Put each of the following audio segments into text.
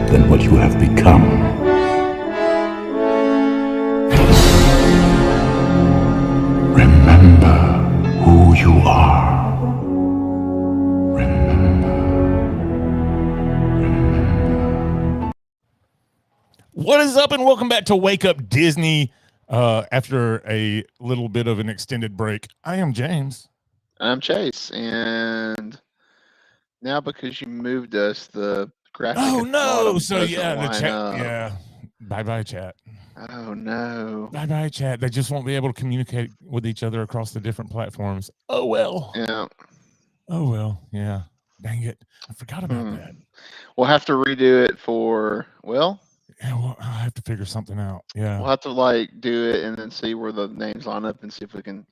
than what you have become. Remember who you are. What is up, and welcome back to Wake Up Disney. After a little bit of an extended break, I am James. I'm Chase, and now because you moved us, the graphic. Oh at the no! bottom So doesn't yeah, the line chat. up. Yeah, bye chat. Oh no! Bye chat. They just won't be able to communicate with each other across the different platforms. Oh well. Yeah. Oh well. Yeah. Dang it! I forgot about that. We'll have to redo it for Yeah, well, I'll have to figure something out. Yeah. We'll have to do it and then see where the names line up and see if we can.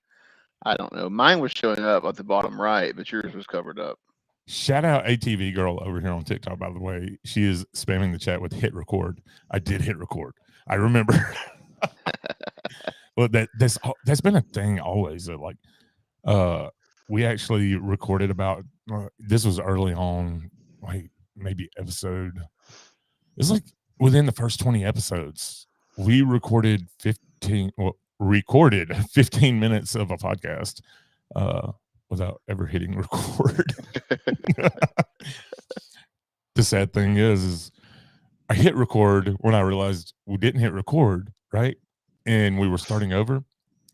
I don't know. Mine was showing up at the bottom right, but yours was covered up. Shout out ATV girl over here on TikTok, by the way. She is spamming the chat with hit record. I did hit record. I remember. Well, that's been a thing always. That we actually recorded about. This was early on, like maybe episode. It's like within the first 20 episodes, we recorded 15 minutes of a podcast without ever hitting record. The sad thing is I hit record when I realized we didn't hit record, right? And we were starting over.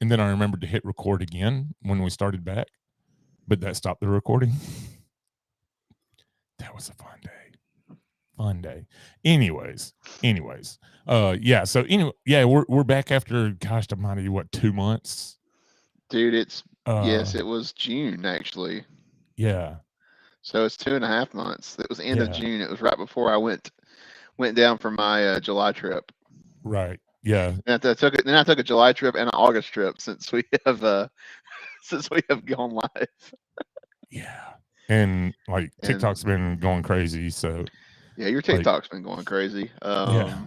And then I remembered to hit record again when we started back, but that stopped the recording. That was a fun day. Anyways. Yeah. So anyway, yeah, we're back after, gosh almighty, what, 2 months? Dude, it's yes, it was June actually. Yeah. So it's 2.5 months. It was end of June. It was right before I went down for my July trip. Right. Yeah. And I took a July trip and an August trip since we have gone live. Yeah. And like TikTok's been going crazy. So yeah, your TikTok's been going crazy. Yeah.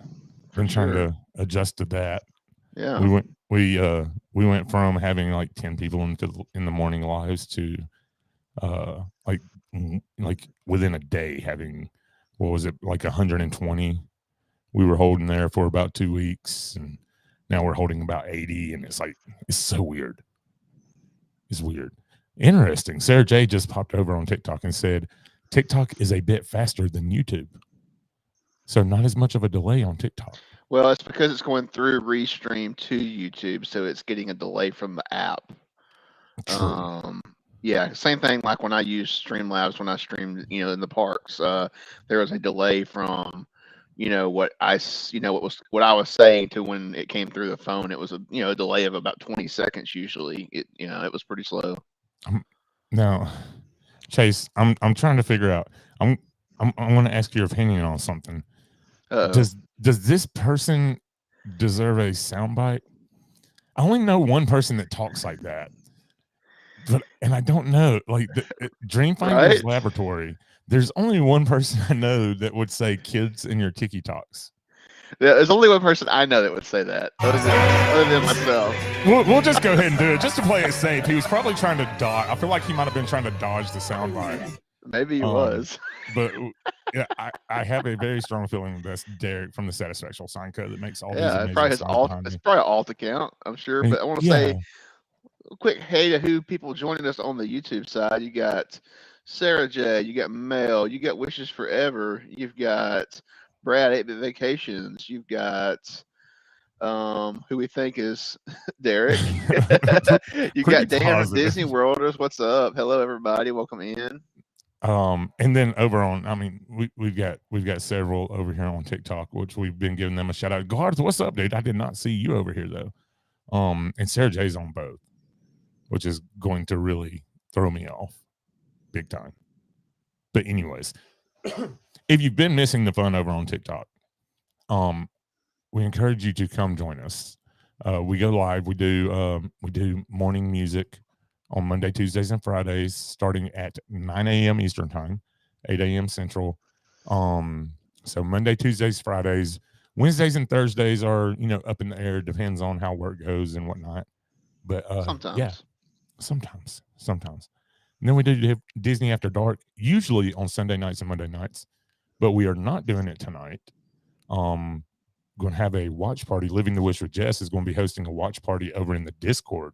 Been trying to adjust to that. Yeah. We went from having like 10 people in the morning lives to like within a day having, what was it, like 120. We were holding there for about 2 weeks, and now we're holding about 80, and it's so weird. It's weird. Interesting. Sarah J just popped over on TikTok and said TikTok is a bit faster than YouTube, so not as much of a delay on TikTok. Well, it's because it's going through Restream to YouTube, so it's getting a delay from the app. True. Yeah, same thing like when I use Streamlabs when I streamed, in the parks. There was a delay from what I was saying to when it came through the phone. It was a delay of about 20 seconds usually. It was pretty slow. Now, Chase, I'm trying to figure out. I want to ask your opinion on something. Does this person deserve a soundbite? I only know one person that talks like that, and I don't know. Like Dreamfinder's Laboratory, there's only one person I know that would say "kids in your tiki talks." Yeah, there's only one person I know that would say that, other than myself. We'll just go ahead and do it just to play it safe. He was probably trying to dodge. I feel like he might have been trying to dodge the soundbite. Maybe he was. But yeah, I have a very strong feeling that's Derek from the Satisfactual Sign Co that makes all these amazing it's probably it's probably an alt account, I'm sure. But I want to say a quick hey to who people joining us on the YouTube side. You got Sarah J, you got Mel, you got Wishes Forever, you've got Brad 8-Bit Vacations, you've got who we think is Derek. You got Dan of Disney World. What's up? Hello everybody, welcome in. And then over on, I mean, we've got several over here on TikTok, which we've been giving them a shout out. Garth, what's up, dude? I did not see you over here though. And Sarah J's on both, which is going to really throw me off big time. But anyways, if you've been missing the fun over on TikTok, we encourage you to come join us. We go live. We do morning music on Monday, Tuesdays, and Fridays, starting at 9 a.m. Eastern Time, 8 a.m. Central. So Monday, Tuesdays, Fridays, Wednesdays, and Thursdays are up in the air. Depends on how work goes and whatnot. But sometimes. And then we do Disney After Dark, usually on Sunday nights and Monday nights. but we are not doing it tonight. Going to have a watch party. Living the Wish with Jess is going to be hosting a watch party over in the Discord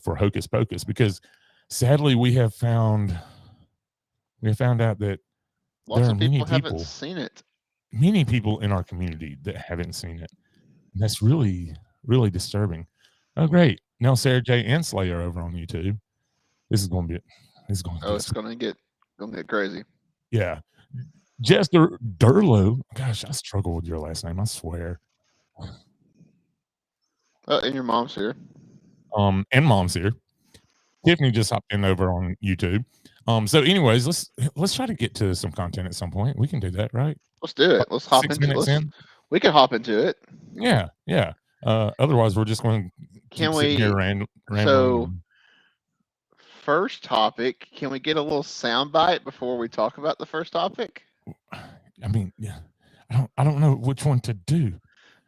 for Hocus Pocus, because sadly we have found out that lots there are of people haven't seen it. Many people in our community that haven't seen it. And that's really, really disturbing. Oh, great. Now Sarah J and Slayer over on YouTube. This is going to be it. It's going to get crazy. Yeah. Jess Durlo. Gosh, I struggle with your last name, I swear. And your mom's here. And mom's here. Tiffany just hopped in over on YouTube. So anyways, let's try to get to some content at some point. We can do that, right? Let's do it. Let's hop into it. We can hop into it. Yeah. Otherwise, we're just going to keep sitting here rambling. So, first topic, can we get a little soundbite before we talk about the first topic? I mean, yeah. I don't know which one to do.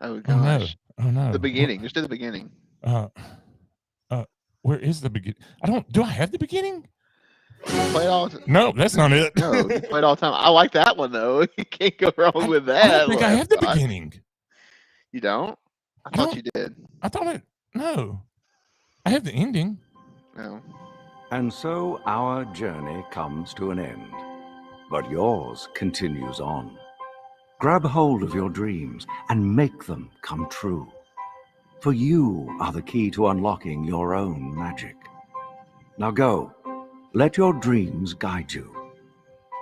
Oh gosh. Oh no. The beginning. Just do the beginning. Where is the beginning? Do I have the beginning? Play it all the time. No, that's not it. No, you play it all the time. I like that one though. You can't go wrong with that. I don't think I have the beginning. You don't? I thought you did. No. I have the ending. No. And so our journey comes to an end, but yours continues on. Grab hold of your dreams and make them come true. For you are the key to unlocking your own magic. Now go, let your dreams guide you.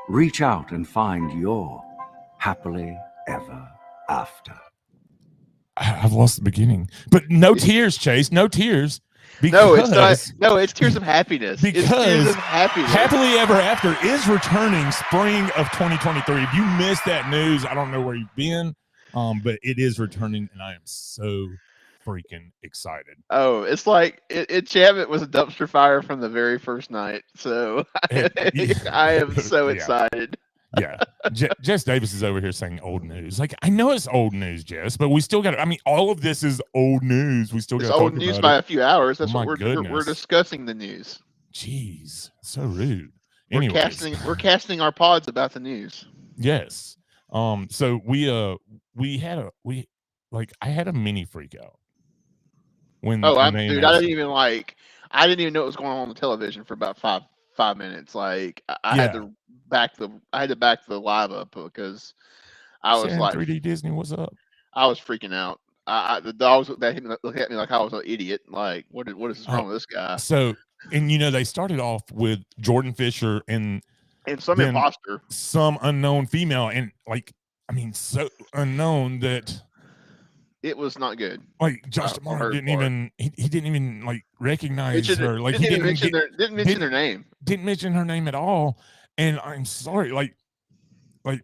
Reach out and find your happily ever after. I've lost the beginning, but no tears, Chase. No tears. No, it's not. No, it's tears of happiness. Because it's tears of happiness. Happily Ever After is returning spring of 2023. If you missed that news, I don't know where you've been, but it is returning, and I am so freaking excited. Oh, it's like Enchantment was a dumpster fire from the very first night. So I am so excited. Yeah. Jess Davis is over here saying old news. Like, I know it's old news, Jess, but we still got to, I mean, all of this is old news. We still got to talk old news by a few hours. That's what we're discussing the news. Jeez, so rude. We're casting our pods about the news. Yes. So I had a mini freak out. I didn't even know what was going on the television for about five minutes. Like I had to back the live up because I was like 3D Disney, what's up? I was freaking out. The dogs looked at me like I was an idiot. Like, what is wrong with this guy? So, and they started off with Jordan Fisher and some imposter, some unknown female, and so unknown that it was not good. Like Josh DeMar didn't even like recognize her. Like didn't mention their name. Didn't mention her name at all. And I'm sorry, like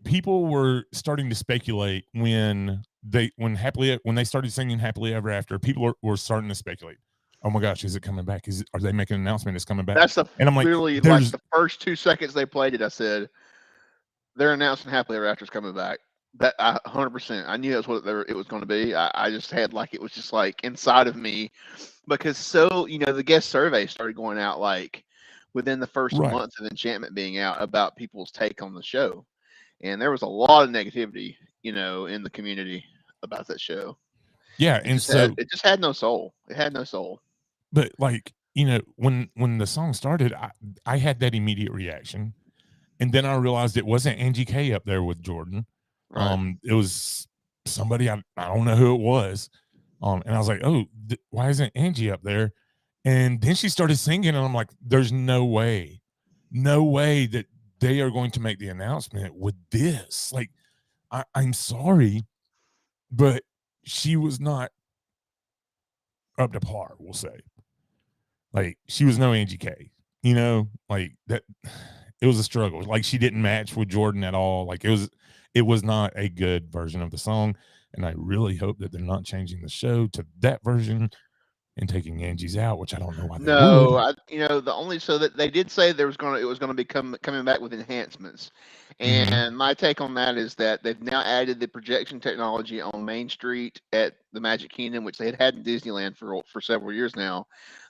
people were starting to speculate when they started singing Happily Ever After. People were starting to speculate. Oh my gosh, is it coming back? Are they making an announcement? It's coming back. And I'm like, really, like the first 2 seconds they played it, I said, they're announcing Happily Ever After's coming back. That 100%. I knew that's what it was going to be. I just had it was just like inside of me, because the guest survey started going out like within the first month of Enchantment being out about people's take on the show, and there was a lot of negativity, in the community about that show. Yeah, it just had no soul. It had no soul. But when the song started, I had that immediate reaction, and then I realized it wasn't Angie K up there with Jordan. Right. It was somebody I don't know who it was, and I was like, oh, why isn't Angie up there? And then she started singing, and I'm like, there's no way that they are going to make the announcement with this. Like, I'm sorry, but she was not up to par, we'll say. Like, she was no Angie K, like that. It was a struggle. Like, she didn't match with Jordan at all. Like, it was not a good version of the song, and I really hope that they're not changing the show to that version, and taking Angie's out, which I don't know why they would. No, the only so that they did say it was gonna be coming back with enhancements, and my take on that is that they've now added the projection technology on Main Street at the Magic Kingdom, which they had in Disneyland for several years now.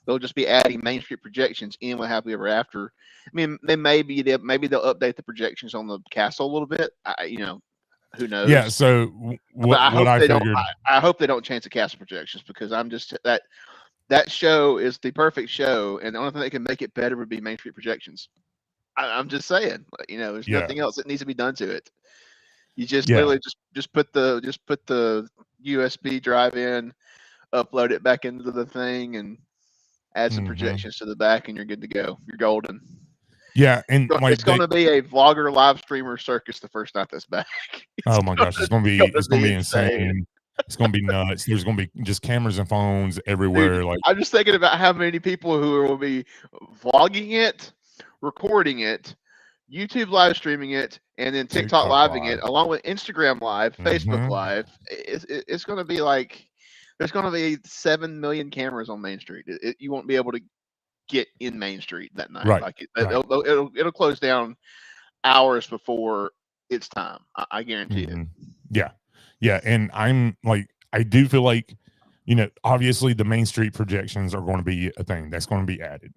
They'll just be adding Main Street projections in with Happily Ever After. I mean, maybe they'll update the projections on the castle a little bit. Who knows? Yeah. So what I figured, I hope they don't change the castle projections, because I'm just that show is the perfect show, and the only thing that can make it better would be Main Street projections. I'm just saying, there's nothing else that needs to be done to it. You just literally just put the USB drive in, upload it back into the thing, and add some projections to the back, and you're good to go. You're golden. Yeah, and it's going to be a vlogger live streamer circus the first night that's back. Oh my gosh, it's going to be insane. It's going to be nuts. There's going to be just cameras and phones everywhere. Dude, I'm just thinking about how many people who will be vlogging it, recording it, YouTube live streaming it, and then TikTok living it, along with Instagram Live, Facebook Live. It's going to be like there's going to be 7 million cameras on Main Street. You won't be able to get in Main Street that night. Right. Like it'll close down hours before it's time. I guarantee it. Yeah. Yeah. And I do feel like, obviously the Main Street projections are going to be a thing that's going to be added,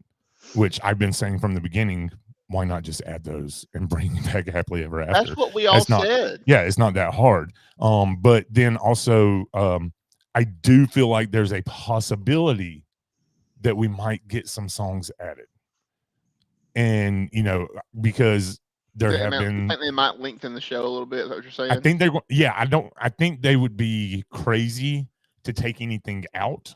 which I've been saying from the beginning. Why not just add those and bring back Happily Ever After? That's what we all said. Yeah, it's not that hard. But then also, I do feel like there's a possibility that we might get some songs added, and because there have been. I think they might lengthen the show a little bit. Is that what you're saying? I think I think they would be crazy to take anything out.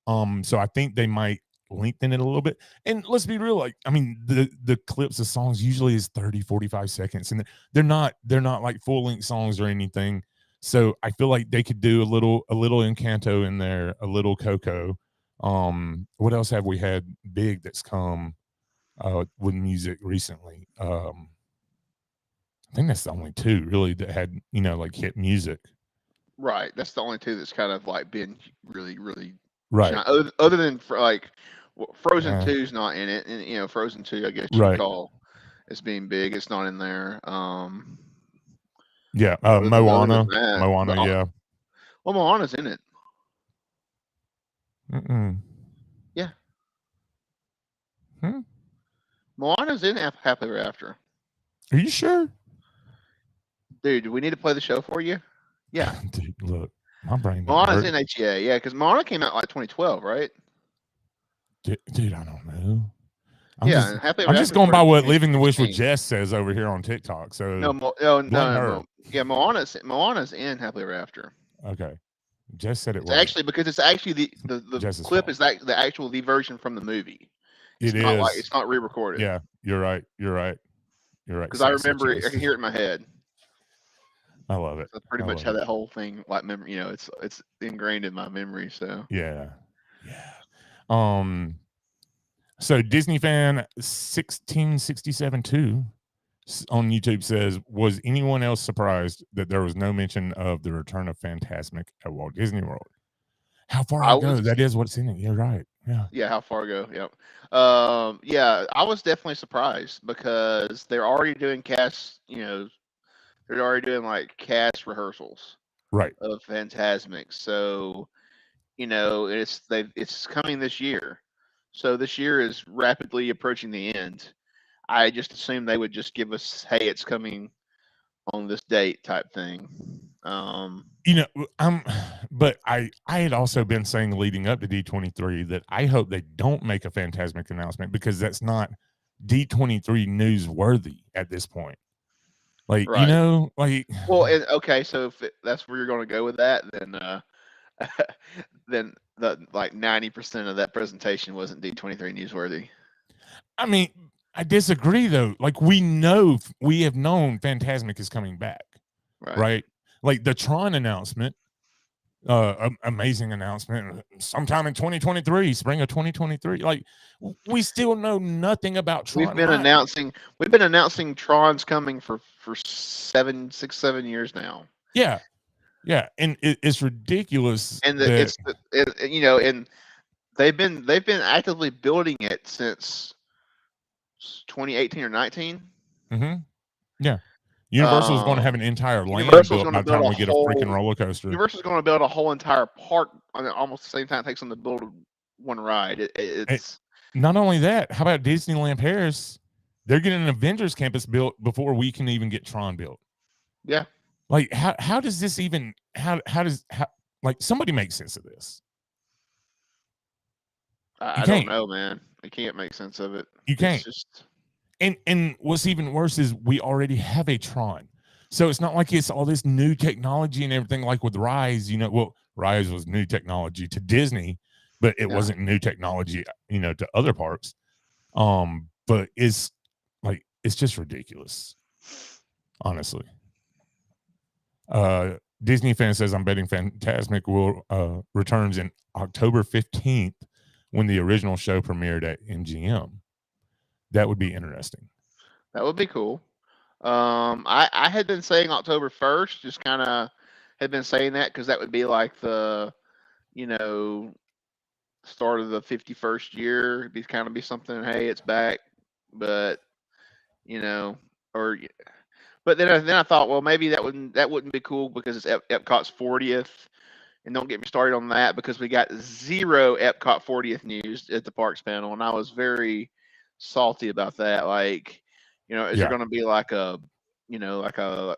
So I think they might lengthen it a little bit. And let's be real, the clips of songs usually is 30-45 seconds, and they're not like full-length songs or anything. So I feel like they could do a little Encanto in there, a little Coco. What else have we had big that's come with music recently? I think that's the only two really that had like hit music. Right, that's the only two that's kind of like been really, really right. Other than Frozen 2's not in it, and Frozen 2, I guess you could call as being big. It's not in there. Yeah, Moana. Yeah. Well, Moana's in it. Yeah. Moana's in Happily Ever After. Are you sure? Dude, do we need to play the show for you? Yeah. Dude, look, my brain. Moana's in HEA, yeah, because Moana came out like 2012, right? Dude, I don't know. I'm just going by what Living the Wish with Jess says over here on TikTok. So no. Yeah, Moana's in Happily Ever After. Okay. Jess said it's actually the clip is the actual version from the movie. It's not re-recorded. Yeah, you're right. Because I remember it, I can hear it in my head. I love it. That's pretty much how that whole thing, like, memory, it's ingrained in my memory. So yeah. So Disney fan 1667 on YouTube says, was anyone else surprised that there was no mention of the return of Fantasmic at Walt Disney World? How far ago? That is what's in it. You're right. Yeah. How far ago? Yep. I was definitely surprised because they're already doing cast. They're already doing like cast rehearsals. Right. Of Fantasmic. So, it's coming this year. So this year is rapidly approaching the end. I just assumed they would just give us, hey, it's coming on this date type thing. But I had also been saying leading up to D23 that I hope they don't make a Fantasmic announcement, because that's not D23 newsworthy at this point. Like, right. Well, okay, so if that's where you're going to go with that, then then the 90% of that presentation wasn't D23 newsworthy. I mean, I disagree though. Like, we have known Fantasmic is coming back, right? Like the Tron announcement, amazing announcement, sometime in 2023, spring of 2023. Like, we still know nothing about Tron. We've been announcing Tron's coming for 7 years now. Yeah, and it's ridiculous. And They've been actively building it since 2018 or 19. Mm-hmm. Yeah. Universal is going to have an entire land Universal's built going by to the build time a we get a whole freaking roller coaster. Universal's going to build a whole entire park on almost the same time it takes them to build one ride. It's not only that. How about Disneyland Paris? They're getting an Avengers campus built before we can even get Tron built. Yeah. Like how does this even how like somebody make sense of this? I don't know, man. I can't make sense of it. You can't. It's just and what's even worse is we already have a Tron. So it's not like it's all this new technology and everything like with Rise, you know. Well, Rise was new technology to Disney, but it wasn't new technology, you know, to other parks. But it's just ridiculous, honestly. Disney fan says, I'm betting Fantasmic will returns in October 15th when the original show premiered at MGM. That would be interesting. That would be cool. I had been saying October 1st, just kind of had been saying that because that would be like the, you know, start of the 51st year. It'd be kind of be something. Hey, it's back, but you know, but then I thought, well, maybe that wouldn't be cool because it's Epcot's 40th, and don't get me started on that because we got 0 Epcot 40th news at the parks panel, and I was very salty about that. Like, you know, is there going to be like a, you know, like a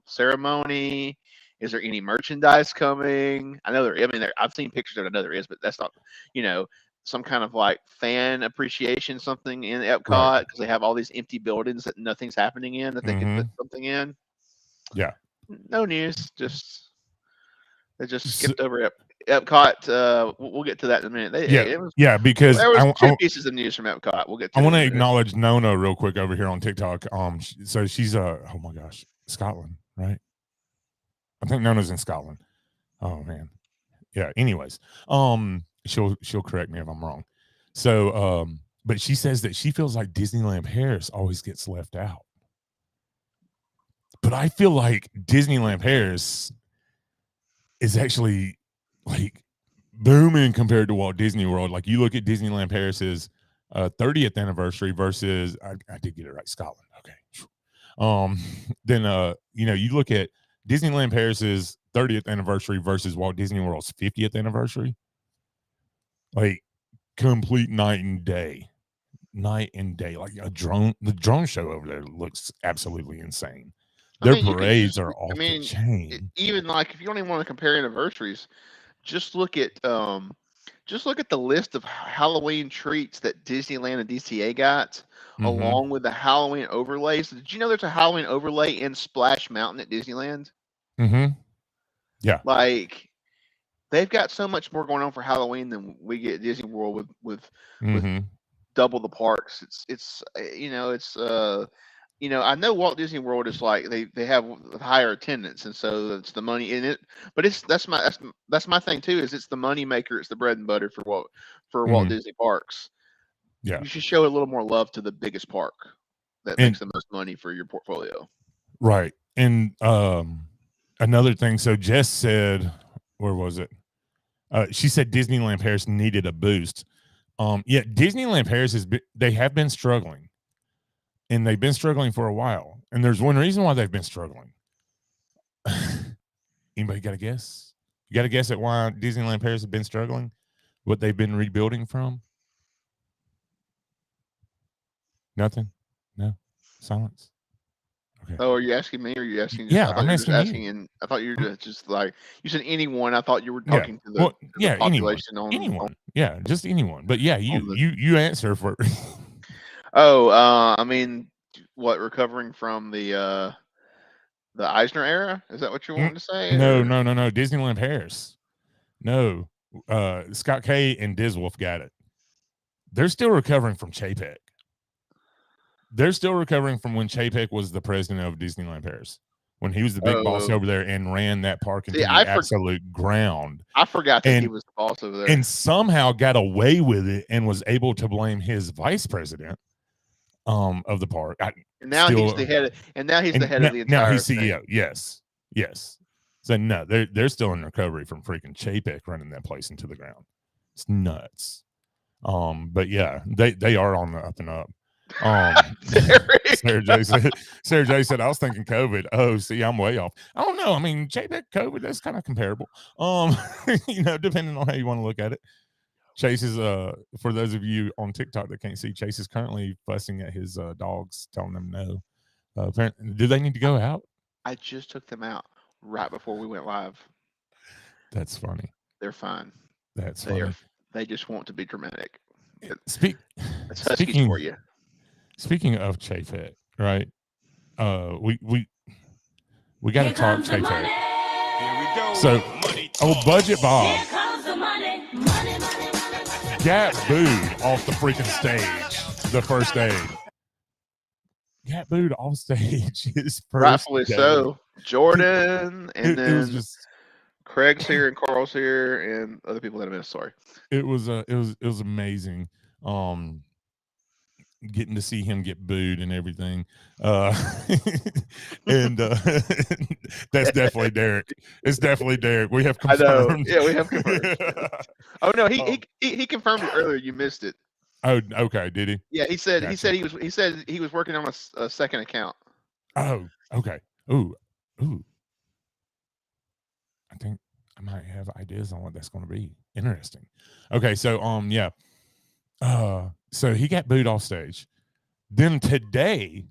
ceremony? Is there any merchandise coming? I know there. I mean, I've seen pictures of it. I know there is, but that's not, you know, some kind of like fan appreciation something in Epcot because they have all these empty buildings that nothing's happening in that they can put something in. Yeah. No news. They just skipped over Epcot. We'll get to that in a minute. Because there was 2 pieces of news from Epcot. We'll get to I want to acknowledge Nona real quick over here on TikTok. So she's oh my gosh, Scotland, right? I think Nona's in Scotland. Oh man. Yeah. Anyways, she'll correct me if I'm wrong. So, but she says that she feels like Disneyland Paris always gets left out. But I feel like Disneyland Paris is actually like booming compared to Walt Disney World. Like you look at Disneyland Paris's 30th anniversary versus I did get it right, Scotland. Okay. Then you know, you look at Disneyland Paris's 30th anniversary versus Walt Disney World's 50th anniversary. Like complete night and day. Like the drone show over there looks absolutely insane. Their parades are off the chain. Even like if you don't even want to compare anniversaries, just look at the list of Halloween treats that Disneyland and DCA got, along with the Halloween overlays. Did you know there's a Halloween overlay in Splash Mountain at Disneyland? Yeah. Like they've got so much more going on for Halloween than we get at Disney World with double the parks. It's you know, it's you know, I know Walt Disney World is like they have higher attendance, and so it's the money in it. But that's my thing too. Is it's the money maker, it's the bread and butter for Walt Disney Parks. Yeah, you should show a little more love to the biggest park that makes the most money for your portfolio. Right, and another thing. So Jess said, where was it? She said Disneyland Paris needed a boost. Yeah, Disneyland Paris they have been struggling. And they've been struggling for a while. And there's one reason why they've been struggling. Anybody got a guess? You got a guess at why Disneyland Paris has been struggling? What they've been rebuilding from? Nothing? No? Silence? Okay. Oh, are you asking me or are you asking? I'm asking you. And I thought you were just like, you said anyone. I thought you were talking to the population anyone. Yeah, just anyone. But yeah, you answer for I mean, what, recovering from the Eisner era? Is that what you wanted to say? No. Disneyland Paris. No. Scott K and Diswolf got it. They're still recovering from Chapek. They're still recovering from when Chapek was the president of Disneyland Paris. When he was the big boss over there and ran that park into the absolute ground. I forgot that he was the boss over there. And somehow got away with it and was able to blame his vice president of the park. He's the head of the entire now he's CEO. thing. Yes. So no, they're still in recovery from freaking Chapek running that place into the ground. It's nuts. But yeah, they are on the up and up. Sarah J said, I was thinking COVID. Oh, see, I'm way off. I don't know. I mean, JPEG COVID, that's kind of comparable. Depending on how you want to look at it. Chase is for those of you on TikTok that can't see, Chase is currently fussing at his dogs, telling them no. Do they need to go out? I just took them out right before we went live. That's funny. They're fine. That's funny. They just want to be dramatic. Speaking for you. Speaking of Chafet, right? We got to talk Chafet. Here we go. So, Budget Bob got booed off the freaking stage the first day. Got booed off stage his first Rightfully day. so. Jordan, and then it was just Craig's here and Carl's here and other people that I missed. Sorry. It was amazing. Getting to see him get booed and everything. And that's definitely Derek. It's definitely Derek. We have confirmed. Yeah, we have confirmed. Oh no, he confirmed it earlier. You missed it. Oh, okay. Did he? Yeah, he said he was working on a second account. Oh, okay. Ooh. I think I might have ideas on what that's going to be. Interesting. Okay, so yeah. So he got booed off stage. Then today,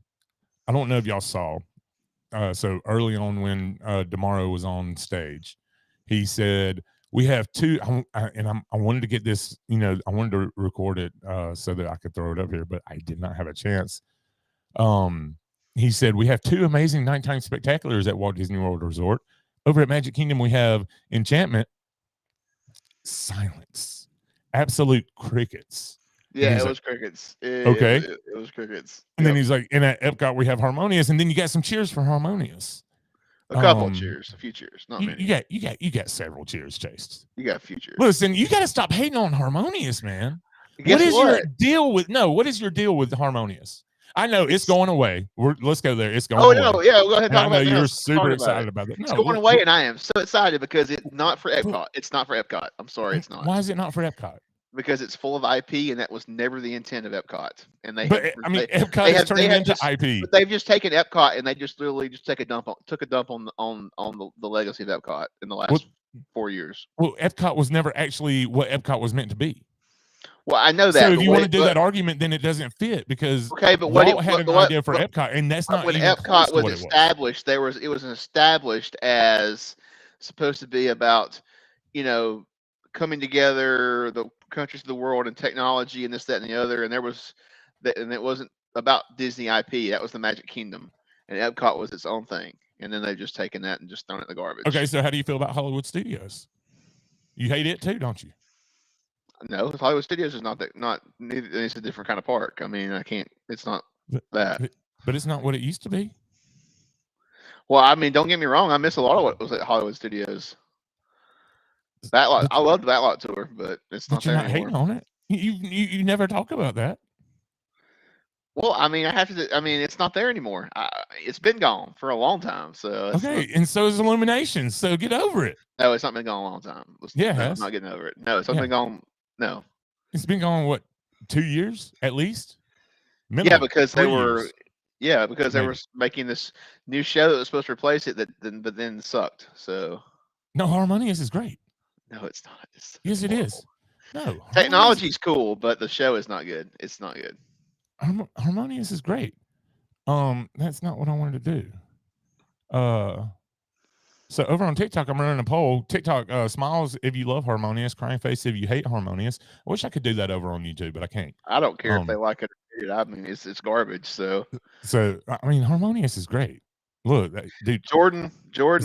I don't know if y'all saw. So early on when DeMauro was on stage, he said, "We have two." I wanted to get this. I wanted to record it so that I could throw it up here, but I did not have a chance. He said, "We have two amazing nighttime spectaculars at Walt Disney World Resort. Over at Magic Kingdom, we have Enchantment." Silence. Absolute crickets. Yeah, it was crickets. Okay. It was crickets. And then he's like, and at Epcot, we have Harmonious. And then you got some cheers for Harmonious. A couple of cheers, a few cheers, not many. You got several cheers, Chase. You got a few cheers. Listen, you got to stop hating on Harmonious, man. What is your deal with Harmonious? I know it's going away. Let's go there. It's going away. Oh, no, yeah, go ahead and talk about it. I know you're super excited about it. It's going away, and I am so excited because it's not for Epcot. It's not for Epcot. I'm sorry, it's not. Why is it not for Epcot? Because it's full of IP, and that was never the intent of Epcot. And Epcot is turning into IP. But they've just taken Epcot, and they just literally just took a dump on the legacy of Epcot in the last 4 years. Well, Epcot was never actually what Epcot was meant to be. Well, I know that. So if you want to do that argument, then it doesn't fit because Walt had an idea for Epcot, and that's not when even Epcot was established. It was established as supposed to be about, coming together, the countries of the world and technology and this, that, and the other. And and it wasn't about Disney IP. That was the Magic Kingdom, and Epcot was its own thing. And then they've just taken that and just thrown it in the garbage. Okay, so how do you feel about Hollywood Studios? You hate it too, don't you? No, Hollywood Studios is it's a different kind of park. I mean, I can't. It's not that. But it's not what it used to be. Well, I mean, don't get me wrong. I miss a lot of what was at Hollywood Studios. Backlot. I loved the Backlot tour, but it's not there anymore. You're not hating on it. You never talk about that. Well, I mean, it's not there anymore. It's been gone for a long time. So and so is Illumination. So get over it. No, it's not been gone a long time. I'm not getting over it. No, it's not been gone. No, it's been gone. What, 2 years at least? Minimum. Yeah, because they were. Yeah, because they were making this new show that was supposed to replace it, but then sucked. So. No, Harmonious is great. No, it's not. Yes, it is. No, technology's cool, but the show is not good. It's not good. Harmonious is great. That's not what I wanted to do. So over on TikTok, I'm running a poll. TikTok smiles if you love Harmonious, crying face if you hate Harmonious. I wish I could do that over on YouTube, but I can't. I don't care if they like it or hate it. I mean, it's garbage. So I mean, Harmonious is great. Look, dude. Jordan,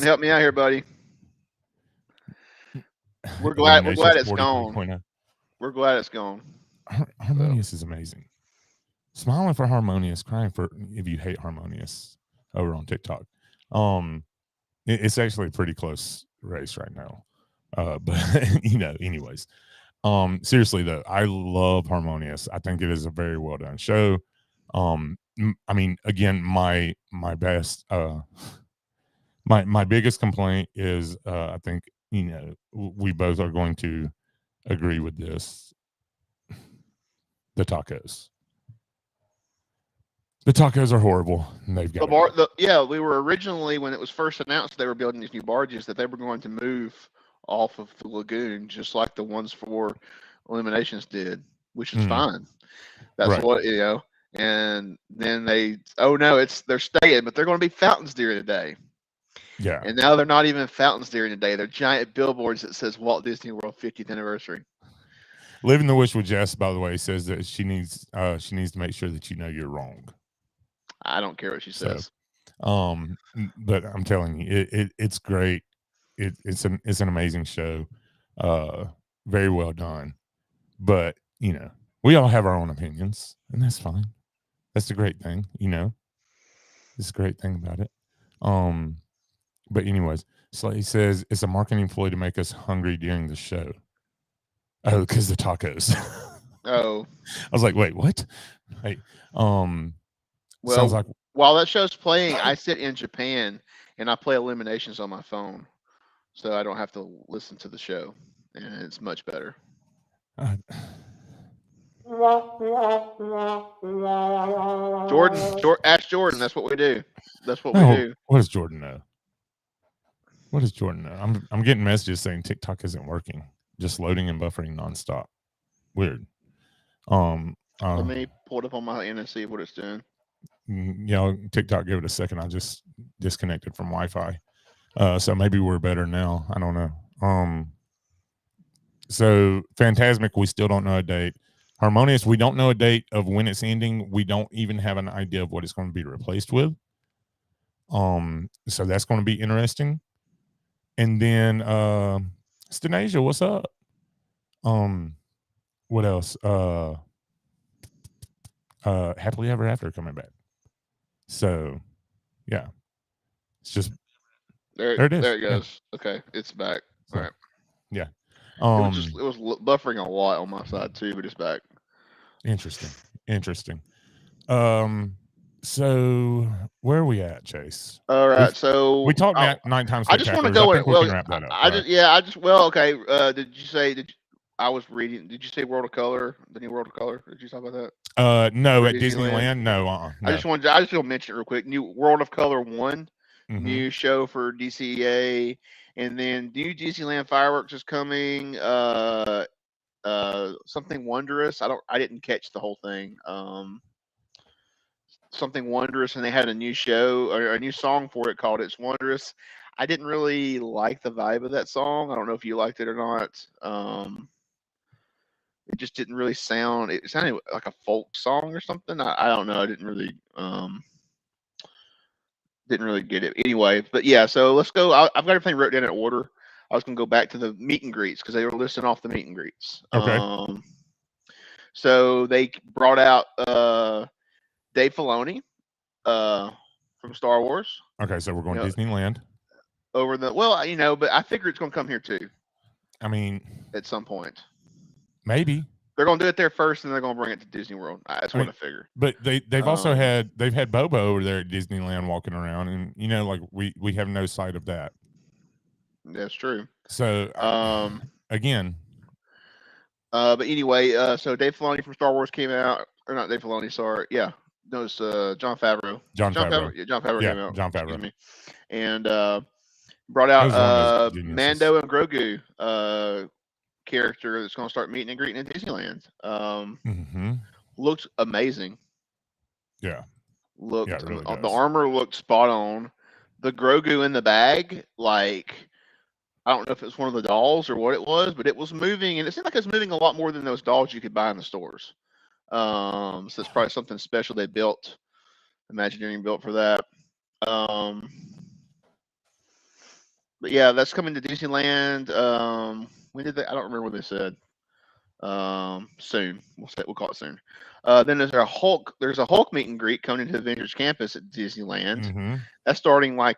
help me out here, buddy. We're glad it's gone. We're glad it's gone. Harmonious is amazing. Smiling for Harmonious, crying for if you hate Harmonious over on TikTok. It's actually a pretty close race right now. But anyways. Seriously though, I love Harmonious. I think it is a very well done show. I mean, again, my best my biggest complaint is I think we both are going to agree with this. The tacos. The tacos are horrible. And they've got we were originally, when it was first announced they were building these new barges, that they were going to move off of the lagoon, just like the ones for Illuminations did, which is fine. That's right. what, and then they're staying, but they're going to be fountains during the day. Yeah. And now they're not even fountains during the day. They're giant billboards that says Walt Disney World 50th anniversary. Living the Wish with Jess, by the way, says that she needs to make sure that you're wrong. I don't care what she says. But I'm telling you, it's great. It's an amazing show. Very well done. But we all have our own opinions, and that's fine. That's the great thing, It's a great thing about it. But anyways, Slay says it's a marketing ploy to make us hungry during the show. Oh, because the tacos. Oh. I was like, wait, what? Hey, sounds like while that show's playing, I sit in Japan and I play Illuminations on my phone, so I don't have to listen to the show, and it's much better. Jordan, ask Jordan. That's what we do. That's what we do. What does Jordan know? What does Jordan know? I'm getting messages saying TikTok isn't working, just loading and buffering nonstop. Weird. Let me pull it up on my end and see what it's doing. TikTok, give it a second. I just disconnected from Wi-Fi, so maybe we're better now. I don't know. So Phantasmic, we still don't know a date. Harmonious, we don't know a date of when it's ending. We don't even have an idea of what it's going to be replaced with. So that's going to be interesting. And then Stanasia, what's up? What else? Happily Ever After coming back. So yeah. It's just there it is. There it goes. Yeah. Okay, it's back. All right. Yeah. It was buffering a lot on my side too, but it's back. Interesting. So where are we at, Chase? All right, so we talked 9 times. I just want to go in. Well, Okay. Did you say? I was reading. Did you say World of Color? The new World of Color? Did you talk about that? No, at Disneyland. No. No. I just want to mention it real quick. New World of Color 1, new show for DCEA, and then new Disneyland fireworks is coming. Something Wondrous. I didn't catch the whole thing. Something Wondrous, and they had a new show or a new song for it called It's Wondrous. I didn't really like the vibe of that song. I don't know if you liked it or not. It just didn't really sound. It sounded like a folk song or something. I don't know. I didn't really get it. Anyway, but yeah. So let's go. I've got everything wrote down in order. I was going to go back to the meet and greets because they were listing off the meet and greets. Okay. So they brought out Dave Filoni from Star Wars. Okay, so we're going to Disneyland. But I figure it's going to come here too. I mean, at some point. Maybe. They're going to do it there first, and they're going to bring it to Disney World. That's what I figure. But they've also had Bobo over there at Disneyland walking around, and we have no sight of that. That's true. So again. But anyway, so Dave Filoni from Star Wars came out, or not Dave Filoni, sorry. Yeah. No, it's Jon Favreau. Jon Favreau. Yeah, Jon Favreau came out. Jon Favreau. And brought out Mando and Grogu character that's going to start meeting and greeting at Disneyland. Looked amazing. Yeah. Really does. The armor looked spot on. The Grogu in the bag, like, I don't know if it's one of the dolls or what it was, but it was moving, and it seemed like it was moving a lot more than those dolls you could buy in the stores. So it's probably something special they built, Imagineering built for that. But yeah, that's coming to Disneyland. When did they? I don't remember what they said. Soon. We'll call it soon. Then there's a Hulk meet and greet coming to Avengers Campus at Disneyland. That's starting like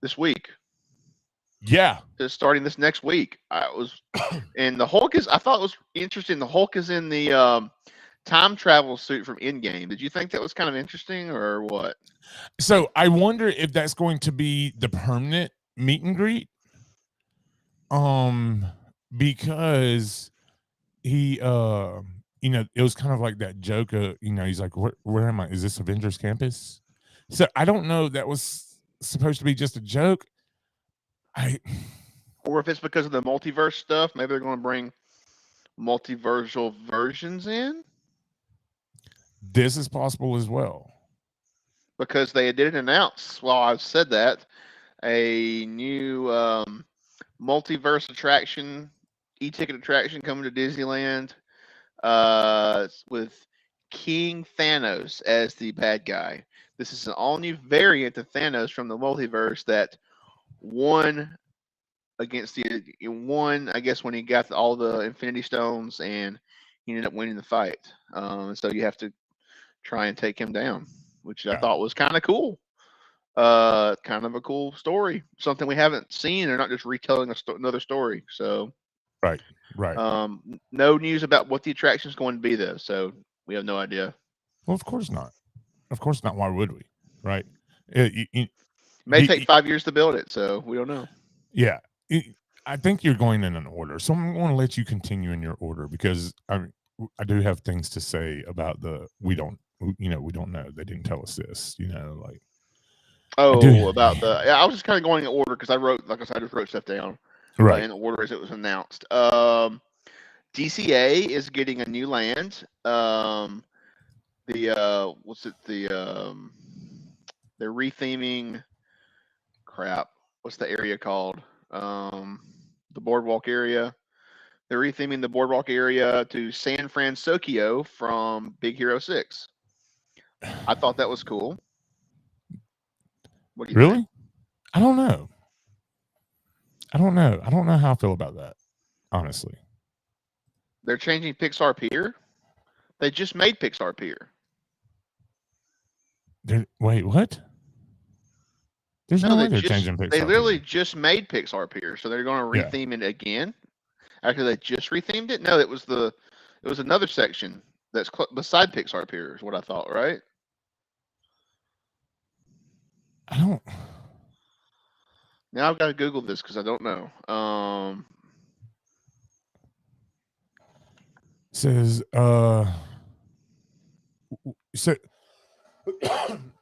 this week. Yeah, it's starting this next week. And the Hulk I thought it was interesting. The Hulk is in the time travel suit from Endgame. Did you think that was kind of interesting or what? So I wonder if that's going to be the permanent meet and greet. because he you know, it was kind of like that joke you know, he's like, where am I? Is this Avengers Campus? So I don't know, that was supposed to be just a joke. Or if it's because of the multiverse stuff, maybe they're going to bring multiversal versions in. This is possible as well, because they didn't announce. Well, I've said that a new multiverse attraction, e-ticket attraction coming to Disneyland, with King Thanos as the bad guy. This is an all-new variant of Thanos from the multiverse that won against won, I guess, when he got all the Infinity Stones, and he ended up winning the fight. So you have to try and take him down, which I thought was kind of cool. Kind of a cool story, something we haven't seen. They're not just retelling another story. So, right. No news about what the attraction is going to be, though. So we have no idea. Well, of course not. Of course not. Why would we? Right. It may take 5 years to build it, so we don't know. Yeah. I think you're going in an order, so I'm going to let you continue in your order, because I do have things to say about we don't know. They didn't tell us this, you know, like. About I was just kind of going in order because I wrote, like I said, I just wrote stuff down right in order as it was announced. DCA is getting a new land. They're retheming. Crap, what's the area called? The boardwalk area. They're retheming the boardwalk area to San Francisco from Big Hero 6. I thought that was cool. What do you think? I don't know. I don't know how I feel about that, honestly. They're changing Pixar Pier. They just made Pixar Pier. Wait, what? There's no way they're changing Pixar. They literally just made Pixar Pier, so they're going to retheme it again. After they just rethemed it? No, it was another section that's beside Pixar Pier, is what I thought, right? I don't. Now I've got to Google this because I don't know. Says so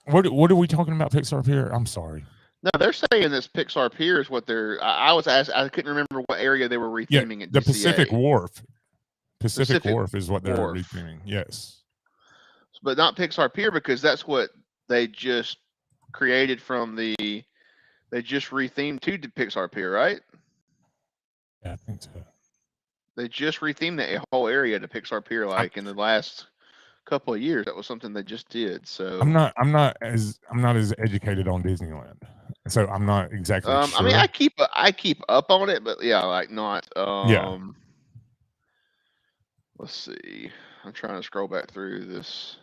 what are we talking about, Pixar Pier? I'm sorry. No, they're saying this Pixar Pier is what they're. I was asked. I couldn't remember what area they were retheming it. The DCA. Pacific Wharf. Pacific Wharf is what they're retheming. Yes, but not Pixar Pier, because that's what they just created from the. They just rethemed to Pixar Pier, right? Yeah, I think so. They just rethemed that whole area to Pixar Pier, like in the last couple of years. That was something they just did. So I'm not as educated on Disneyland, so I'm not exactly sure. I mean, I keep up on it, but yeah, like not. Let's see. I'm trying to scroll back through this.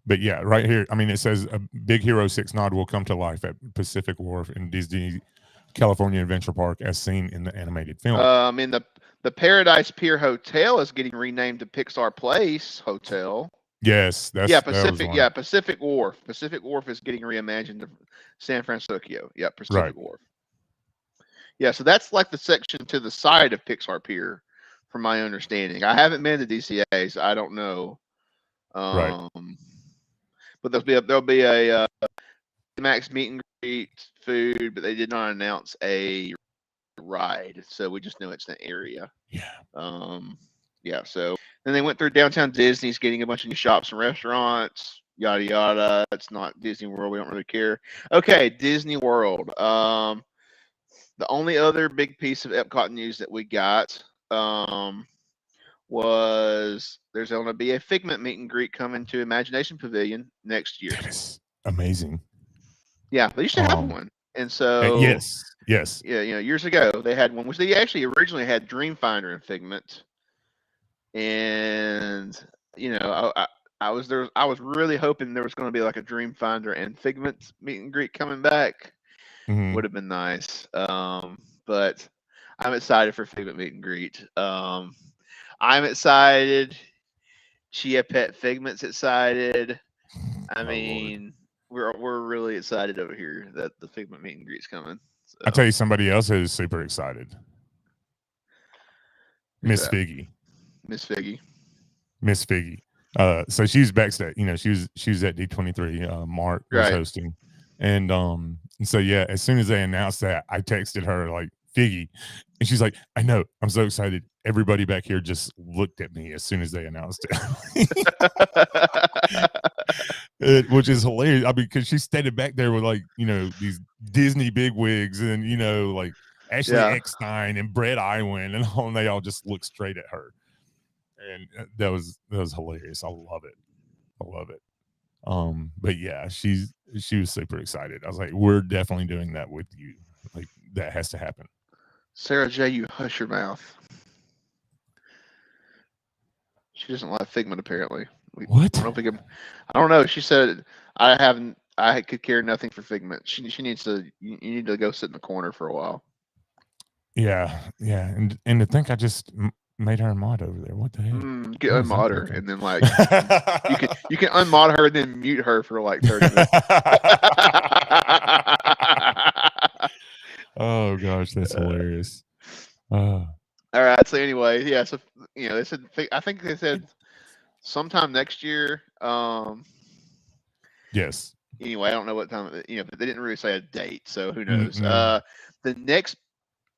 But yeah, right here. I mean, it says a Big Hero 6 nod will come to life at Pacific Wharf in Disney California Adventure Park, as seen in the animated film. In the Paradise Pier Hotel is getting renamed to Pixar Place Hotel. Yes, Pacific. Yeah, Pacific Wharf. Pacific Wharf is getting reimagined to San Francisco. Yeah, Pacific Wharf. Yeah, so that's like the section to the side of Pixar Pier, from my understanding. I haven't been to DCA, so I don't know. But there'll be a Max meet and greet food, but they did not announce a ride, so we just know it's an area. So then they went through downtown Disney's, getting a bunch of new shops and restaurants, yada yada. It's not Disney World, we don't really care. Okay, Disney World. The only other big piece of EPCOT news that we got was there's going to be a Figment meet and greet coming to Imagination Pavilion next year. That is amazing. Yeah, they used to have one, and so yes, yeah, years ago they had one, which they actually originally had Dreamfinder and Figment, and I was really hoping there was going to be like a Dreamfinder and Figment meet and greet coming back. Mm-hmm. Would have been nice, but I'm excited for Figment meet and greet. I'm excited. Chia Pet Figment's excited. I mean, we're really excited over here that the Figment meet and greet's coming. So. I'll tell you somebody else who's super excited. Miss Figgy. Miss Figgy. Miss Figgy. So she's backstage. You know, she was at D23. Mark was hosting, and so yeah, as soon as they announced that, I texted her like Figgy, and she's like, "I know, I'm so excited." Everybody back here just looked at me as soon as they announced it, which is hilarious. I mean, because she standing back there with like these Disney bigwigs and like Ashley Eckstein and Brett Iwan and all, and they all just look straight at her. And that was hilarious. I love it. But yeah, she was super excited. I was like, we're definitely doing that with you. Like that has to happen. Sarah J, you hush your mouth. She doesn't like Figment apparently. What? I don't know. She said I could care nothing for Figment. She needs to. You need to go sit in the corner for a while. Yeah, and to think I just made her a mod over there. What the heck? You can unmod her, and then like you can unmod her and then mute her for like 30 minutes. Oh gosh, that's hilarious. All right. So anyway, yeah. So they said I think they said sometime next year. Yes. Anyway, I don't know what time. But they didn't really say a date, so who knows? The next.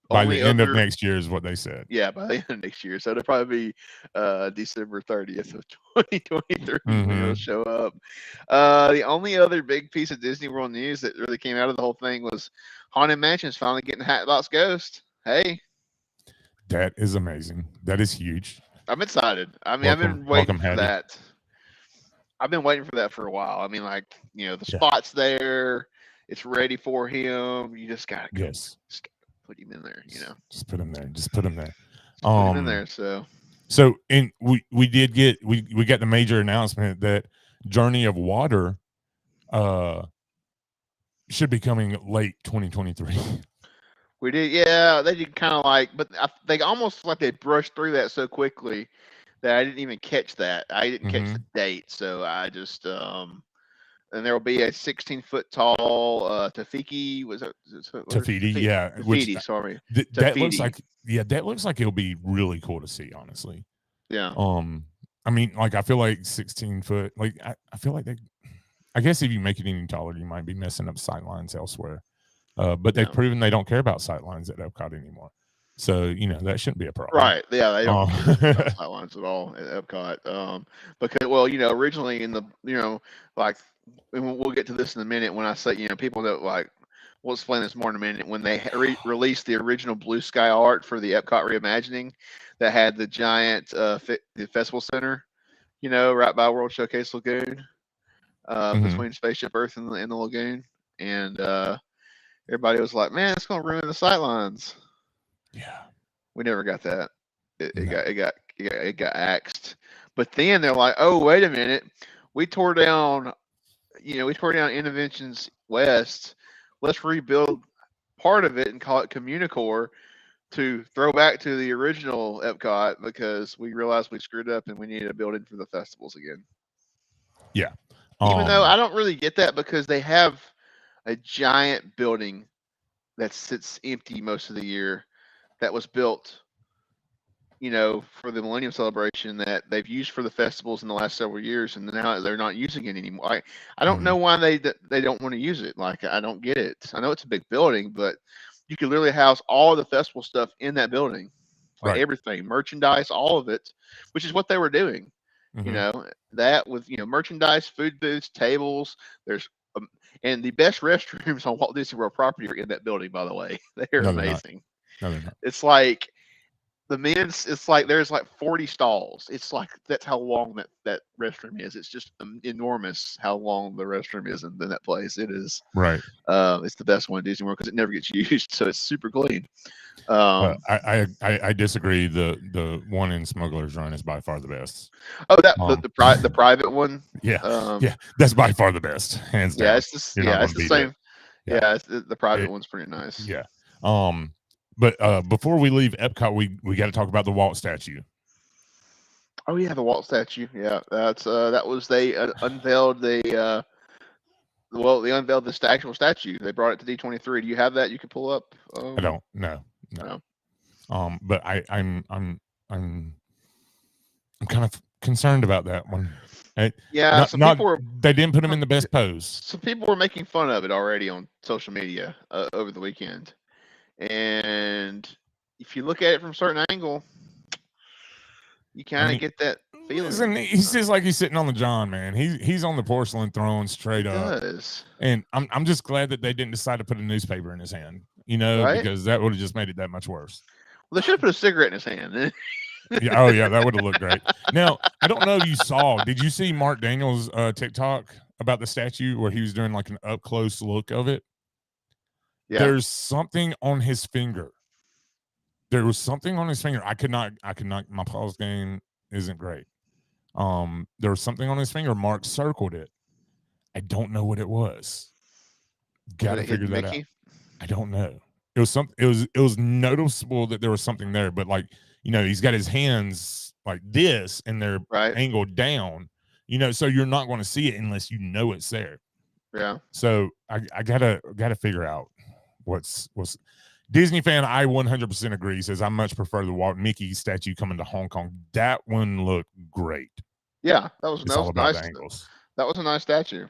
By the end of next year is what they said. Yeah, by the end of next year. So it'll probably be December 30th of 2023 when it'll show up. The only other big piece of Disney World news that really came out of the whole thing was Haunted Mansion's finally getting Hatbox Ghost. Hey. That is amazing. That is huge. I'm excited. I mean, I've been waiting for that. I've been waiting for that for a while. I mean, like, the spot's there. It's ready for him. You just got to go. Yes. Put him in there, Just put him there. Put him in there. So and we did get we got the major announcement that Journey of Water should be coming late 2023. We did, yeah. They did kind of like, but they almost like they brushed through that so quickly that I didn't even catch that. I didn't catch the date, so I just and there will be a 16-foot tall Tafiti. Was it Tafiti? Yeah. Tafiti, sorry. That looks like that looks like it'll be really cool to see, honestly. Yeah. I mean, like I feel like 16 foot. Like I feel like I guess if you make it any taller, you might be messing up sightlines elsewhere. But they've proven they don't care about sightlines at Epcot anymore. So, that shouldn't be a problem. Right. Yeah, they don't care about sightlines at all at Epcot. Because, well, originally in the, like, we'll get to this in a minute when I say, people that like, we'll explain this more in a minute, when they released the original Blue Sky art for the Epcot reimagining that had the giant the festival center, right by World Showcase Lagoon, between Spaceship Earth and the lagoon. And everybody was like, man, it's going to ruin the sightlines. Yeah. We never got that. It got axed. But then they're like, oh, wait a minute. We tore down Interventions West. Let's rebuild part of it and call it Communicore to throw back to the original Epcot because we realized we screwed up and we needed a building for the festivals again. Yeah. Even though I don't really get that because they have a giant building that sits empty most of the year that was built, for the Millennium Celebration that they've used for the festivals in the last several years, and now they're not using it anymore. I don't know why they don't want to use it. Like, I don't get it. I know it's a big building, but you could literally house all the festival stuff in that building, like everything, merchandise, all of it, which is what they were doing. That with merchandise, food booths, tables. There's and the best restrooms on Walt Disney World property are in that building. By the way, they're amazing. No, they're not. It's like the men's. It's like there's like 40 stalls. It's like that's how long that restroom is. It's just enormous how long the restroom is in that place. It is right. It's the best one in Disney World because it never gets used, so it's super clean. I disagree. The one in Smuggler's Run is by far the best. Oh, the private one. Yeah, that's by far the best, hands down. Yeah, it's the same. Yeah, the private one's pretty nice. Yeah. But before we leave Epcot, we got to talk about the Walt statue. Oh yeah, the Walt statue. Yeah, that's that was they unveiled the they unveiled the actual statue. They brought it to D23. Do you have that you can pull up? I don't. No. But I'm I'm kind of concerned about that one. Yeah, some people were. They didn't put him in the best pose. Some people were making fun of it already on social media over the weekend, and if you look at it from a certain angle, you kind of get that feeling. Listen, he's just like he's sitting on the John, man. He's on the porcelain throne straight up. Does. And I'm just glad that they didn't decide to put a newspaper in his hand, Right? because that would have just made it that much worse. Well, they should have put a cigarette in his hand. Yeah, oh yeah, that would have looked great. Now, I don't know if you saw. Did you see Mark Daniels' TikTok about the statue where he was doing like an up close look of it? Yeah. There's something on his finger. There was something on his finger. I could not. My pause game isn't great. There was something on his finger. Mark circled it. I don't know what it was. Got to figure that out. I don't know. It was something. It was noticeable that there was something there, but like, he's got his hands like this and they're angled down, so you're not going to see it unless you know it's there. Yeah. So I gotta figure out what's Disney fan. I 100% agree. Says I much prefer the Walt Mickey statue coming to Hong Kong. That one looked great. Yeah, that was nice. Angles. That was a nice statue.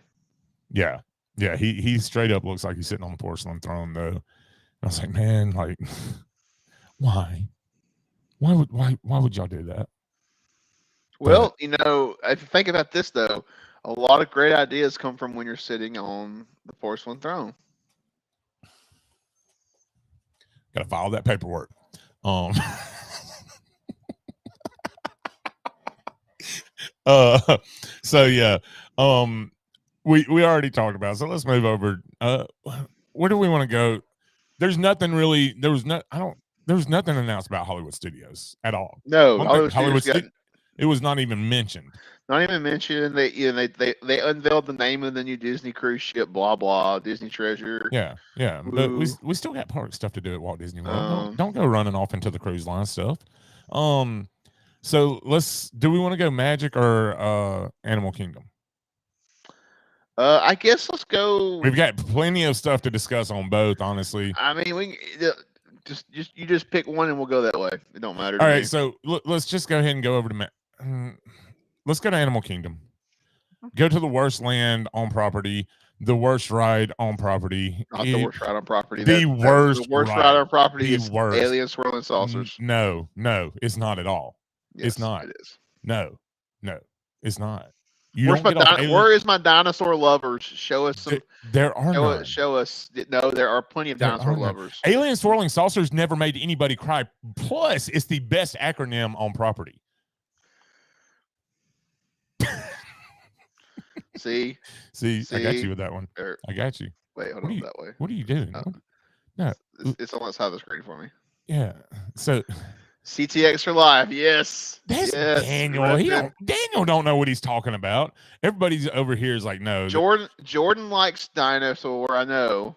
Yeah. Yeah, he straight up looks like he's sitting on the porcelain throne though. I was like, man, like, why would y'all do that? Well, if you think about this though, a lot of great ideas come from when you're sitting on the porcelain throne. Got to follow that paperwork. So yeah, we already talked about it, so let's move over. Where do we want to go? There's nothing really. There was nothing announced about Hollywood Studios at all. No, it was not even mentioned. Not even mentioned. They unveiled the name of the new Disney cruise ship. Blah blah. Disney Treasure. Yeah. Ooh. But we still got park stuff to do at Walt Disney World. Don't go running off into the cruise line stuff. So do we want to go Magic or Animal Kingdom? I guess let's go. We've got plenty of stuff to discuss on both, honestly. I mean, we just pick one and we'll go that way. It don't matter. All right, so let's just go ahead and go over to let's go to Animal Kingdom. Go to the worst land on property, the worst ride on property. Not the worst ride on property. The worst ride on property is Alien Swirling Saucers. No, it's not at all. Yes, it's not. It is. No, it's not. Where is my dinosaur lovers? Show us some. There are none. Show us. No, there are plenty of dinosaur lovers. Alien Swirling Saucers never made anybody cry. Plus, it's the best acronym on property. See, I got you with that one. I got you. Wait, hold on that way. What are you doing? No, it's on the side of the screen for me. Yeah. So. CTX for life, yes. That's Daniel. Daniel don't know what he's talking about. Everybody's over here is like, no. Jordan likes dinosaur. I know.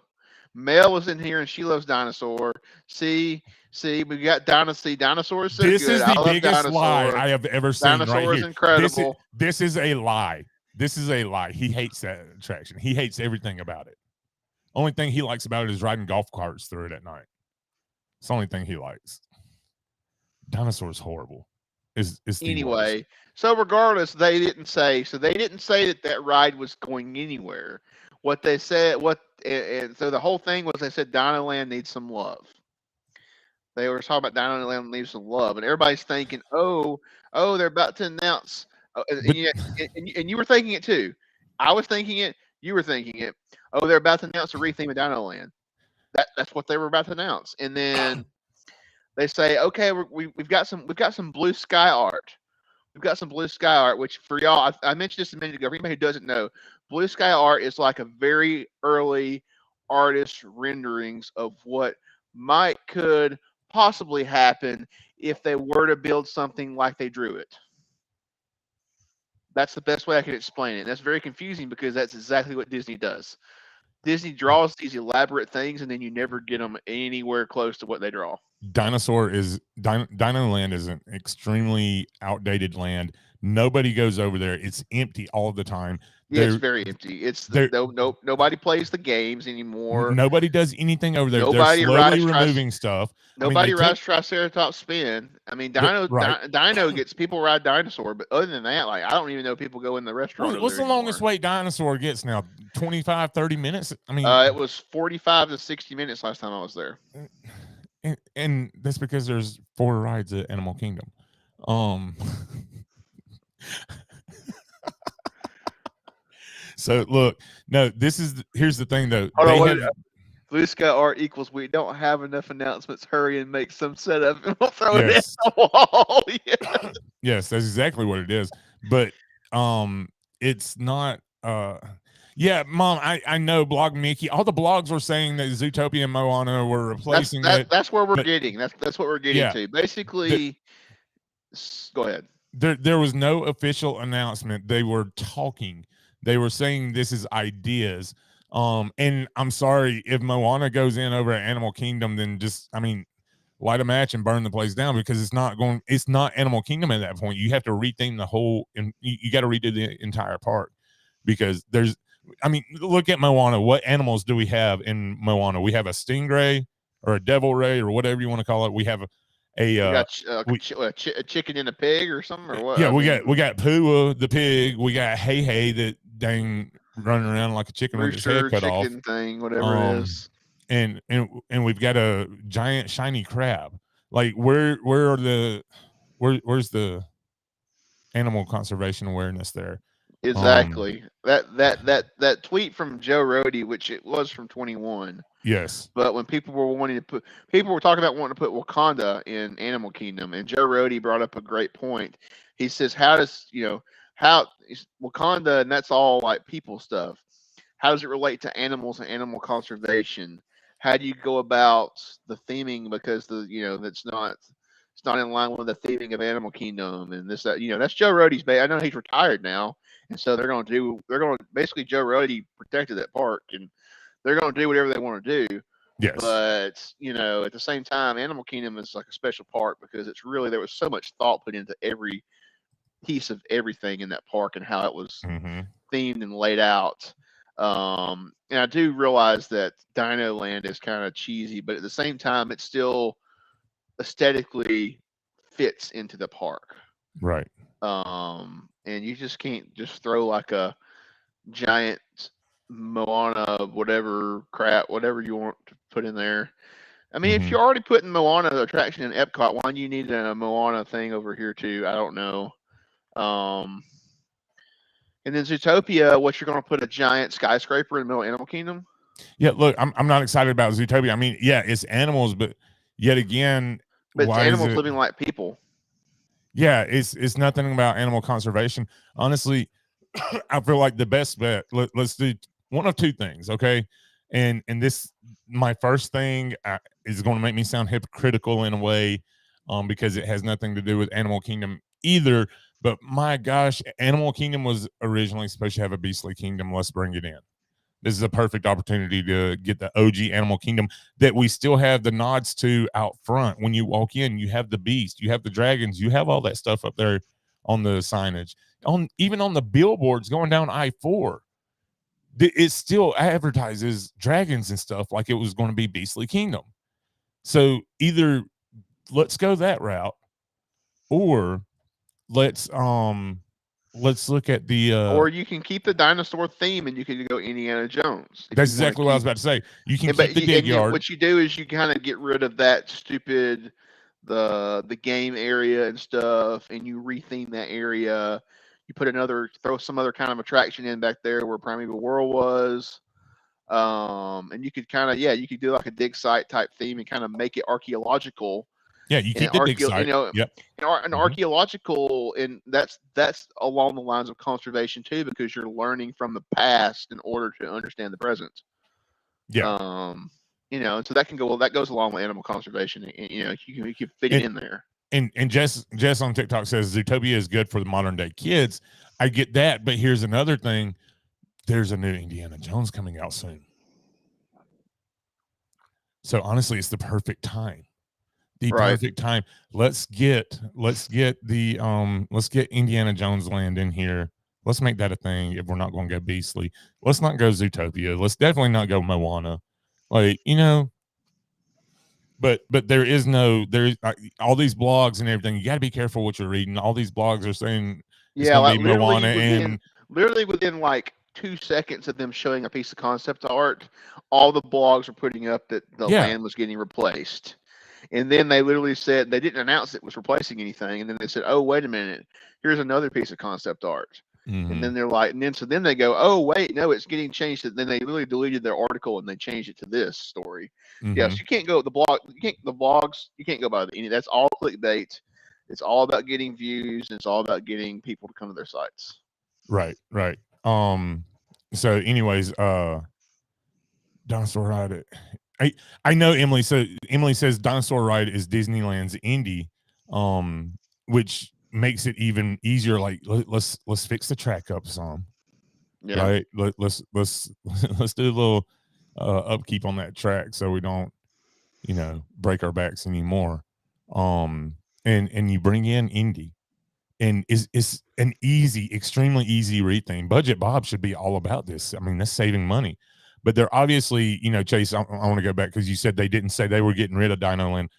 Mel was in here and she loves dinosaur. See, we got dinosaurs. So this good. is the biggest lie I have ever seen. Dinosaur is incredible. This is a lie. This is a lie. He hates that attraction. He hates everything about it. Only thing he likes about it is riding golf carts through it at night. It's the only thing he likes. Dinosaur is horrible. Anyway, so regardless, they didn't say that ride was going anywhere. What they said, and so the whole thing was they said Dinoland needs some love. They were talking about Dinoland needs some love, and everybody's thinking, oh, they're about to announce. And you were thinking it too. I was thinking it. You were thinking it. Oh, they're about to announce a retheme of Dinoland. That's what they were about to announce, and then. They say, okay, we've got some blue sky art. We've got some blue sky art, which for y'all, I mentioned this a minute ago. For anybody who doesn't know, blue sky art is like a very early artist renderings of what could possibly happen if they were to build something like they drew it. That's the best way I can explain it. That's very confusing because that's exactly what Disney does. Disney draws these elaborate things, and then you never get them anywhere close to what they draw. Dinoland is an extremely outdated land. Nobody goes over there. It's empty all the time. Yeah, it's very empty. It's nobody plays the games anymore. Nobody does anything over there. Nobody They're slowly removing stuff. Nobody rides Triceratops spin. I mean, Dino gets people ride dinosaur, but other than that, like I don't even know people go in the restaurant. What's the longest wait dinosaur gets now? 25, 30 minutes? I mean, it was 45 to 60 minutes last time I was there. And that's because there's 4 rides at Animal Kingdom. So look, no, here's the thing though. Blue Sky Art equals we don't have enough announcements. Hurry and make some setup and we'll throw it in the wall. Yes. Yes, that's exactly what it is. But it's not yeah, Mom, I know Blog Mickey. All the blogs were saying that Zootopia and Moana were replacing it. That's where we're getting. That's what we're getting to. Basically, go ahead. There was no official announcement. They were talking. They were saying this is ideas. And I'm sorry if Moana goes in over at Animal Kingdom, then light a match and burn the place down, because it's not Animal Kingdom at that point. You have to retheme the whole, and you got to redo the entire park, because look at Moana. What animals do we have in Moana? We have a stingray or a devil ray or whatever you want to call it. We have a chicken and a pig or something, or what? Yeah, we got Pua the pig. We got Hey that dang running around like a chicken with his head cut off. Thing, whatever it is. And we've got a giant shiny crab. Like where's the animal conservation awareness there? Exactly. That tweet from Joe Rohde, which it was from 21. Yes. But when people were talking about wanting to put Wakanda in Animal Kingdom, and Joe Rohde brought up a great point. He says, how Wakanda, and that's all like people stuff. How does it relate to animals and animal conservation? How do you go about the theming? Because it's not in line with the theming of Animal Kingdom and this, that, that's Joe Rohde's I know he's retired now. And so they're going to basically, Joe Rohde protected that park, and they're going to do whatever they want to do. Yes. But, at the same time, Animal Kingdom is like a special park because there was so much thought put into every piece of everything in that park and how it was themed and laid out. And I do realize that Dino Land is kind of cheesy, but at the same time, it still aesthetically fits into the park. Right. And you just can't just throw like a giant Moana, whatever you want to put in there. I mean, if you're already putting Moana attraction in Epcot, why do you need a Moana thing over here too? I don't know. And then Zootopia, what, you're going to put a giant skyscraper in the middle of Animal Kingdom? Yeah, look, I'm not excited about Zootopia. I mean, yeah, it's animals, but yet again, but it's animals living like people. Yeah, it's nothing about animal conservation. Honestly, I feel like the best bet. Let's do one of two things, okay? And this, my first thing is going to make me sound hypocritical in a way, because it has nothing to do with Animal Kingdom either. But my gosh, Animal Kingdom was originally supposed to have a Beastly Kingdom. Let's bring it in. This is a perfect opportunity to get the OG Animal Kingdom that we still have the nods to out front. When you walk in, you have the beast, you have the dragons, you have all that stuff up there on the signage. Even on the billboards going down I-4, it still advertises dragons and stuff like it was going to be Beastly Kingdom. So either let's go that route, or let's look at the or you can keep the dinosaur theme and you can go Indiana Jones. That's exactly what I was about to say. You can keep the dig yard. What you do is you kind of get rid of that stupid the game area and stuff, and you retheme that area. You throw some other kind of attraction in back there where Primeval World was. And you could you could do like a dig site type theme and kind of make it archaeological. Yeah, you keep the dig site. Yep. An archaeological, and that's along the lines of conservation too, because you're learning from the past in order to understand the present. Yeah. So that goes along with animal conservation. And, you can fit it in there. And Jess on TikTok says Zootopia is good for the modern day kids. I get that, but here's another thing. There's a new Indiana Jones coming out soon. So honestly, it's the perfect time. Perfect time. Let's get Indiana Jones Land in here Let's make that a thing. If we're not going to go Beastly, let's not go Zootopia. Let's definitely not go Moana. Like, you know, but there's all these blogs and everything. You got to be careful what you're reading. All these blogs are saying it's going to be Moana, and literally within like 2 seconds of them showing a piece of concept art, all the blogs were putting up that the land was getting replaced. And then they literally said they didn't announce it was replacing anything. And then they said, "Oh, wait a minute, here's another piece of concept art." And then they're like, and then they go, "Oh, wait, no, it's getting changed." And then they literally deleted their article and they changed it to this story. Yes, you can't go the blog. You can't the blogs. You can't go by any. That's all clickbait. It's all about getting views. And it's all about getting people to come to their sites. Right. So, anyways, Dinosaur Ride. I know Emily. So Emily says Dinosaur Ride is Disneyland's indie, which makes it even easier. Like let's fix the track up some. Yeah. Right. Let's do a little upkeep on that track so we don't, you know, break our backs anymore. And you bring in indie, and it's an extremely easy read thing. Budget Bob should be all about this. I mean, that's saving money. But they're obviously, you know, Chase, I want to go back because you said they didn't say they were getting rid of Dino Land.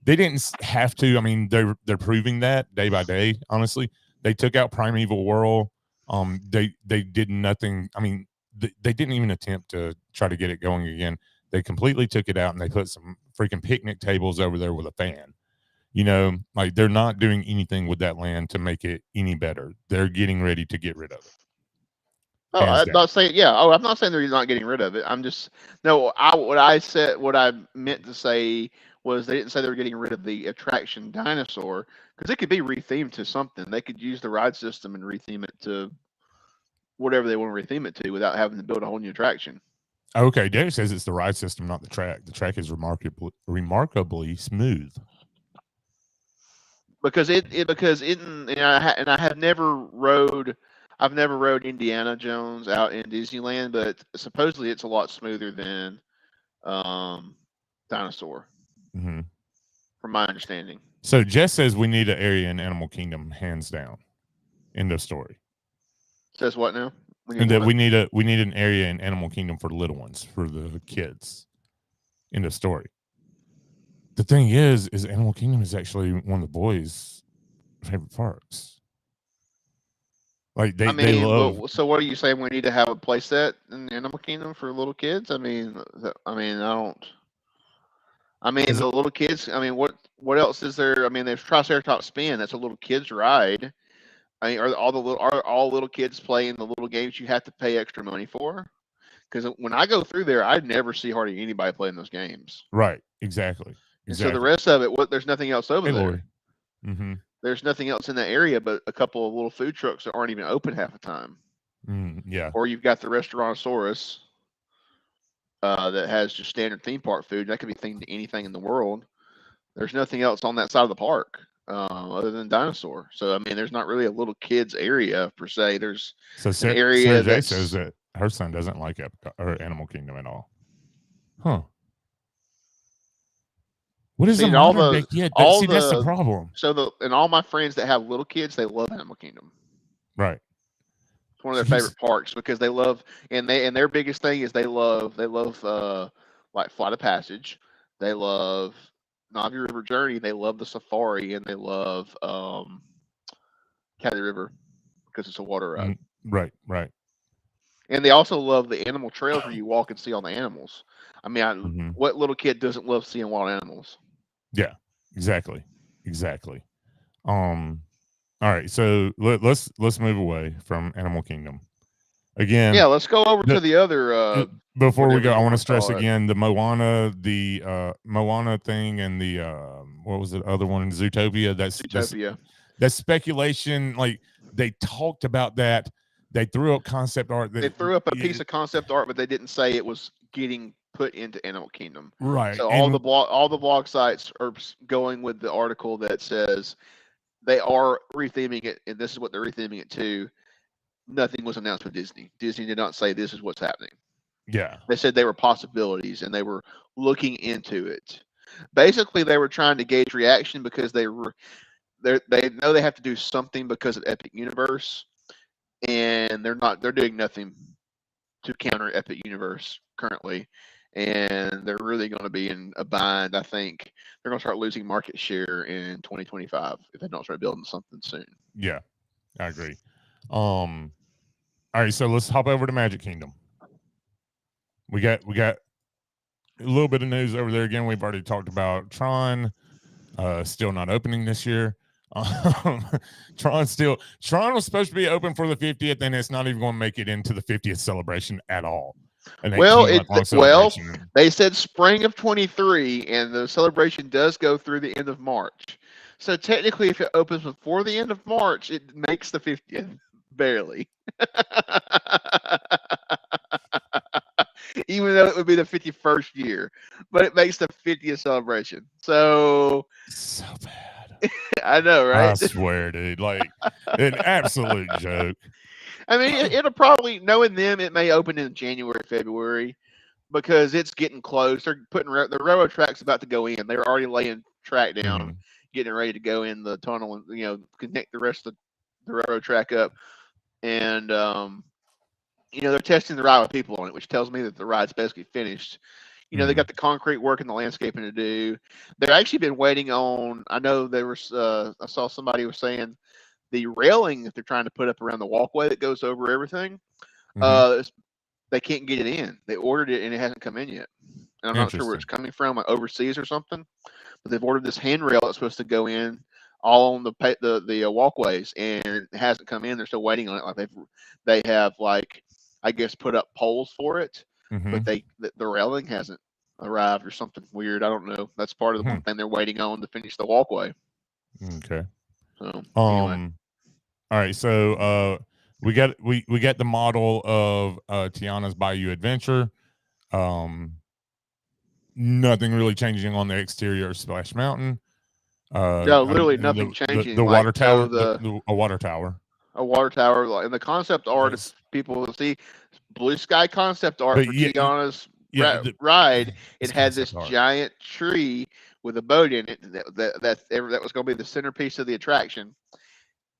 They didn't have to. I mean, they're proving that day by day. Honestly, they took out Primeval World. They did nothing. I mean, they didn't even attempt to try to get it going again. They completely took it out and they put some freaking picnic tables over there with a fan. You know, like they're not doing anything with that land to make it any better. They're getting ready to get rid of it. Oh, I'm not saying, yeah. Oh, I'm not saying they're not getting rid of it. I'm just, no, what I meant to say was they didn't say they were getting rid of the attraction Dinosaur, because it could be rethemed to something. They could use the ride system and retheme it to whatever they want to retheme it to without having to build a whole new attraction. Okay, Derek says it's the ride system, not the track. The track is remarkably smooth. Because I've never rode Indiana Jones out in Disneyland, but supposedly it's a lot smoother than Dinosaur, from my understanding. So Jess says we need an area in Animal Kingdom, hands down. End of story. Says what now? We need an area in Animal Kingdom for the little ones, for the kids. End of story. The thing is Animal Kingdom is actually one of the boys' favorite parks. Like they love. So what are you saying? We need to have a play set in Animal Kingdom for little kids? The little kids. I mean, what else is there? I mean, there's Triceratops Spin. That's a little kids ride. I mean, are all little kids playing the little games you have to pay extra money for? Because when I go through there, I never see hardly anybody playing those games. Right. Exactly. And so the rest of it, there's nothing else over there. Lori. Mm-hmm. There's nothing else in that area but a couple of little food trucks that aren't even open half the time. Yeah. Or you've got the Restaurantosaurus that has just standard theme park food. That could be themed to anything in the world. There's nothing else on that side of the park other than Dinosaur. So, I mean, there's not really a little kids area per se. There's an area that says that her son doesn't like EPCOT or Animal Kingdom at all. Huh. What is that's the problem. So and all my friends that have little kids, they love Animal Kingdom. Right. It's one of their favorite parks because they love, and their biggest thing is they love like Flight of Passage. They love Navi River Journey. They love the safari, and they love Cali River because it's a water ride. Right. And they also love the animal trails where you walk and see all the animals. I mean, what little kid doesn't love seeing wild animals? Yeah, exactly. All right, so let's move away from Animal Kingdom again. Yeah, let's go over to the other. Before we go, I want to stress again the Moana thing, and the what was the other one? Zootopia. Zootopia. That's speculation. Like they talked about that. They threw up concept art. They threw up a piece of concept art, but they didn't say it was getting put into Animal Kingdom. Right. So all the blog sites are going with the article that says they are retheming it, and this is what they're retheming it to. Nothing was announced with Disney. Disney did not say this is what's happening. Yeah. They said they were possibilities, and they were looking into it. Basically, they were trying to gauge reaction because they know they have to do something because of Epic Universe. and they're doing nothing to counter Epic Universe currently, and they're really going to be in a bind. I think they're going to start losing market share in 2025 if they don't start building something soon. Yeah, I agree. All right, so let's hop over to Magic Kingdom. We got a little bit of news over there again. We've already talked about Tron, still not opening this year. Tron was supposed to be open for the 50th, and it's not even going to make it into the 50th celebration at all. Well, they said spring of 23, and the celebration does go through the end of March. So technically, if it opens before the end of March, it makes the 50th barely. Even though it would be the 51st year, but it makes the 50th celebration. So bad. I know, right? I swear, dude, like an absolute joke. I mean, it'll probably, knowing them, it may open in January, February, because it's getting close. They're putting the railroad track's about to go in. They're already laying track down, getting ready to go in the tunnel and connect the rest of the railroad track up. And they're testing the ride with people on it, which tells me that the ride's basically finished. They got the concrete work and the landscaping to do. They've actually been waiting on. I know there was. I saw somebody was saying the railing that they're trying to put up around the walkway that goes over everything. They can't get it in. They ordered it and it hasn't come in yet. And I'm not sure where it's coming from, like overseas or something. But they've ordered this handrail that's supposed to go in all on the walkways, and it hasn't come in. They're still waiting on it. Like they have like, I guess, put up poles for it, but the railing hasn't arrived or something weird. I don't know. That's part of the one thing they're waiting on to finish the walkway. Okay. So anyway. All right, so we got the model of Tiana's Bayou Adventure. Nothing really changing on the exterior of Splash Mountain. No, literally nothing changing. The water tower, a water tower. A water tower, and the concept art, if people will see blue sky concept art for Tiana's ride, it had this giant tree with a boat in it that was going to be the centerpiece of the attraction,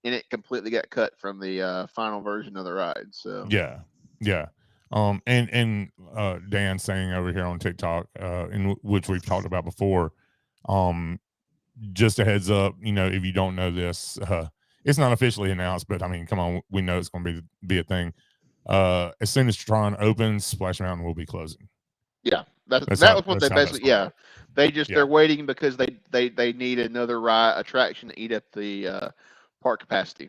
and it completely got cut from the final version of the ride. So yeah. And Dan saying over here on TikTok, in which we've talked about before, just a heads up, if you don't know this, it's not officially announced, but I mean, come on, we know it's going to be a thing. As soon as Tron opens, Splash Mountain will be closing. Yeah, that was what they basically. Yeah, they're waiting because they need another ride attraction to eat up the park capacity.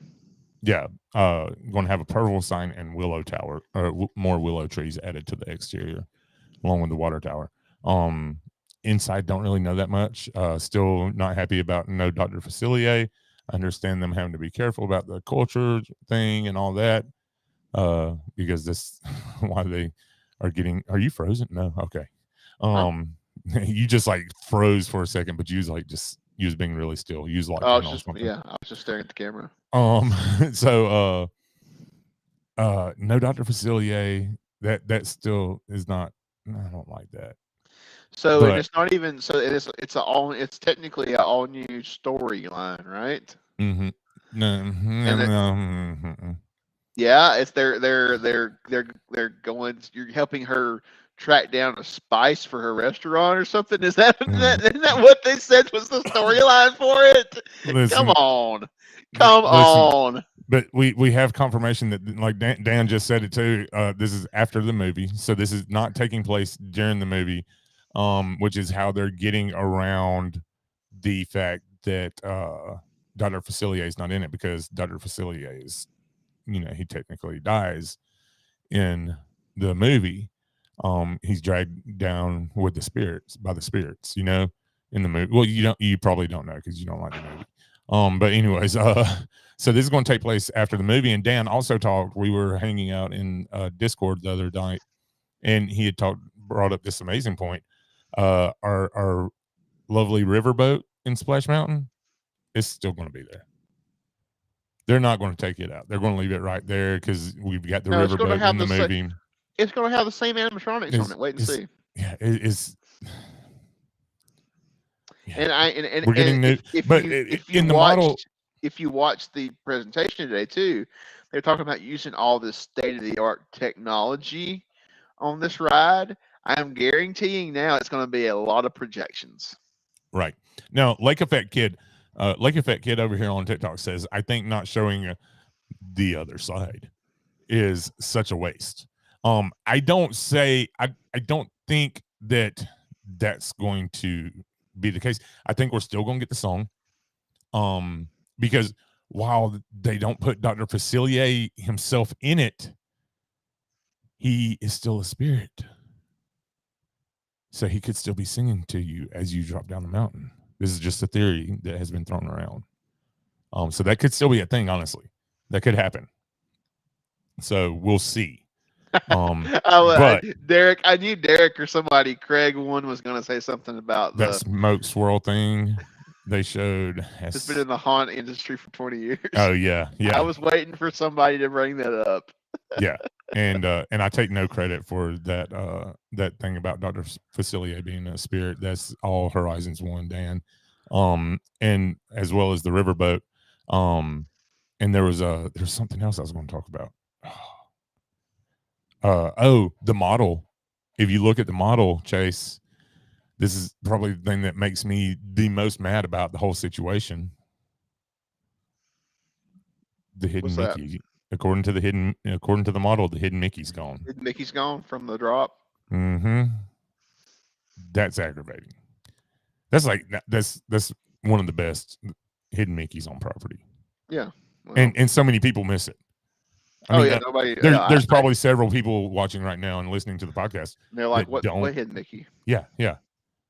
Yeah, going to have a purple sign and willow tower, or more willow trees added to the exterior, along with the water tower. Inside, don't really know that much. Still not happy about no Dr. Facilier. I understand them having to be careful about the culture thing and all that, because this why they are getting. Are you frozen? No, okay. You just like froze for a second, but you was being really still. You was like, I was just staring at the camera. So no Dr. Facilier. That still is not. I don't like that. So it's not even. So it's technically an all new storyline, right? Yeah, it's they're going. You're helping her track down a spice for her restaurant or something. Isn't that what they said was the storyline for it? Listen, come on. But we have confirmation that, like Dan just said it too. This is after the movie, so this is not taking place during the movie, which is how they're getting around the fact that Dr. Facilier is not in it, because Dr. Facilier is, he technically dies in the movie. He's dragged down with the spirits, in the movie. Well, you probably don't know because you don't like the movie. But anyways, so this is going to take place after the movie. And Dan also talked. We were hanging out in Discord the other night, and he had brought up this amazing point. Our lovely riverboat in Splash Mountain is still going to be there. They're not going to take it out. They're going to leave it right there because we've got the riverboat in the movie. It's going to have the same animatronics on it. Wait and see. Yeah, it is. Yeah. And we're getting new. But if you watch the presentation today too, they're talking about using all this state-of-the-art technology on this ride. I am guaranteeing now it's going to be a lot of projections. Right. Now, Lake Effect Kid over here on TikTok says, I think not showing the other side is such a waste. I don't think that that's going to be the case. I think we're still going to get the song. Because while they don't put Dr. Facilier himself in it, he is still a spirit. So he could still be singing to you as you drop down the mountain. This is just a theory that has been thrown around. So that could still be a thing, honestly. That could happen. So we'll see. But Derek, I knew Derek or somebody, Craig one was going to say something about that smoke swirl thing they showed. It's been in the haunt industry for 20 years. Oh yeah. I was waiting for somebody to bring that up. Yeah. And I take no credit for that thing about Dr. Facilier being a spirit. That's all Horizons 1, Dan. And as well as the riverboat. And there's something else I was going to talk about. The model. If you look at the model, Chase, this is probably the thing that makes me the most mad about the whole situation. The hidden What's Mickey. According to the model, the hidden Mickey's gone. Hidden Mickey's gone from the drop. Mm-hmm. That's aggravating. That's one of the best hidden Mickeys on property. Yeah. Well, and so many people miss it. I mean, nobody. There's probably several people watching right now and listening to the podcast. They're like, what hidden Mickey? Yeah.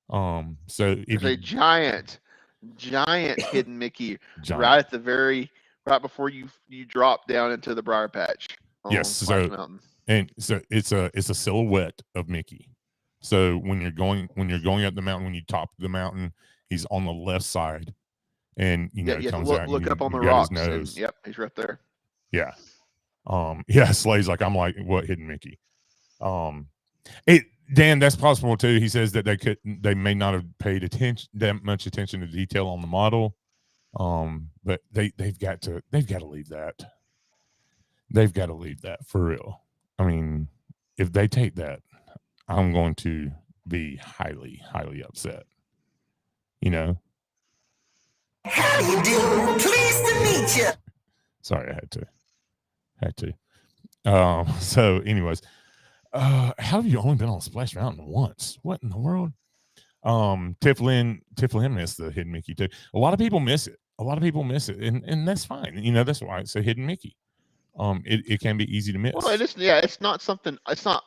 So if there's a giant hidden Mickey right at the right before you drop down into the briar patch. Yes. So Mountain. And so it's a silhouette of Mickey. So when you're going up the mountain, when you top the mountain, he's on the left side, and he comes out. Look and up on the got rocks. his nose. Yep, he's right there. Yeah. Slay's like, I'm like, what hidden Mickey? Dan, that's possible too. He says that they may not have paid that much attention to detail on the model. But they've got to leave that. They've got to leave that for real. I mean, if they take that, I'm going to be highly, highly upset. How do you do? Pleased to meet you. Sorry, I had to. So anyways, how have you only been on Splash Mountain once? What in the world? Tiff Lynn missed the hidden Mickey too. A lot of people miss it. And that's fine. That's why it's a hidden Mickey. It can be easy to miss. Well, it's not something. It's not